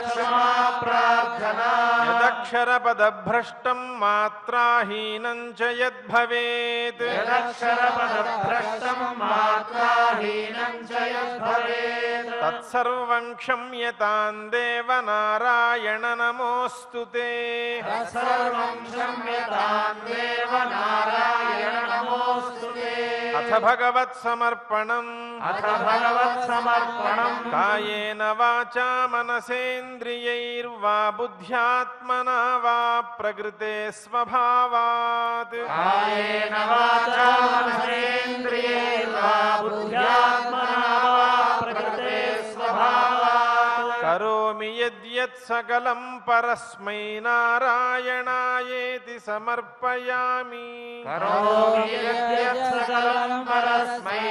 क्षमा प्रार्थना यदक्षरपदभ्रष्टं मात्राहीनं च यद्भवेत् यदक्षरपदभ्रष्टं मात्राहीनं च यद्भवेत् तत्सर्वं क्षम्यतां देवनारायण नमोऽस्तु ते सर्वं क्षम्यतां देव नारायण नमोऽस्तु ते अथ भगवत्समर्पणम् अथ भगवत्समर्पणम् कायेन वाचा मनसेन्द्रियैर्वा बुद्ध्यात्मना वा प्रकृते स्वभावात् कायेन वाचा मनसेन्द्रियैर्वा बुद्ध्यात्मना वा प्रकृते स्वभावात् करोमि यद्यत् सकलं परस्मै नारायणायेति समर्पयामि करोमि यद्यत् सकलं परस्मै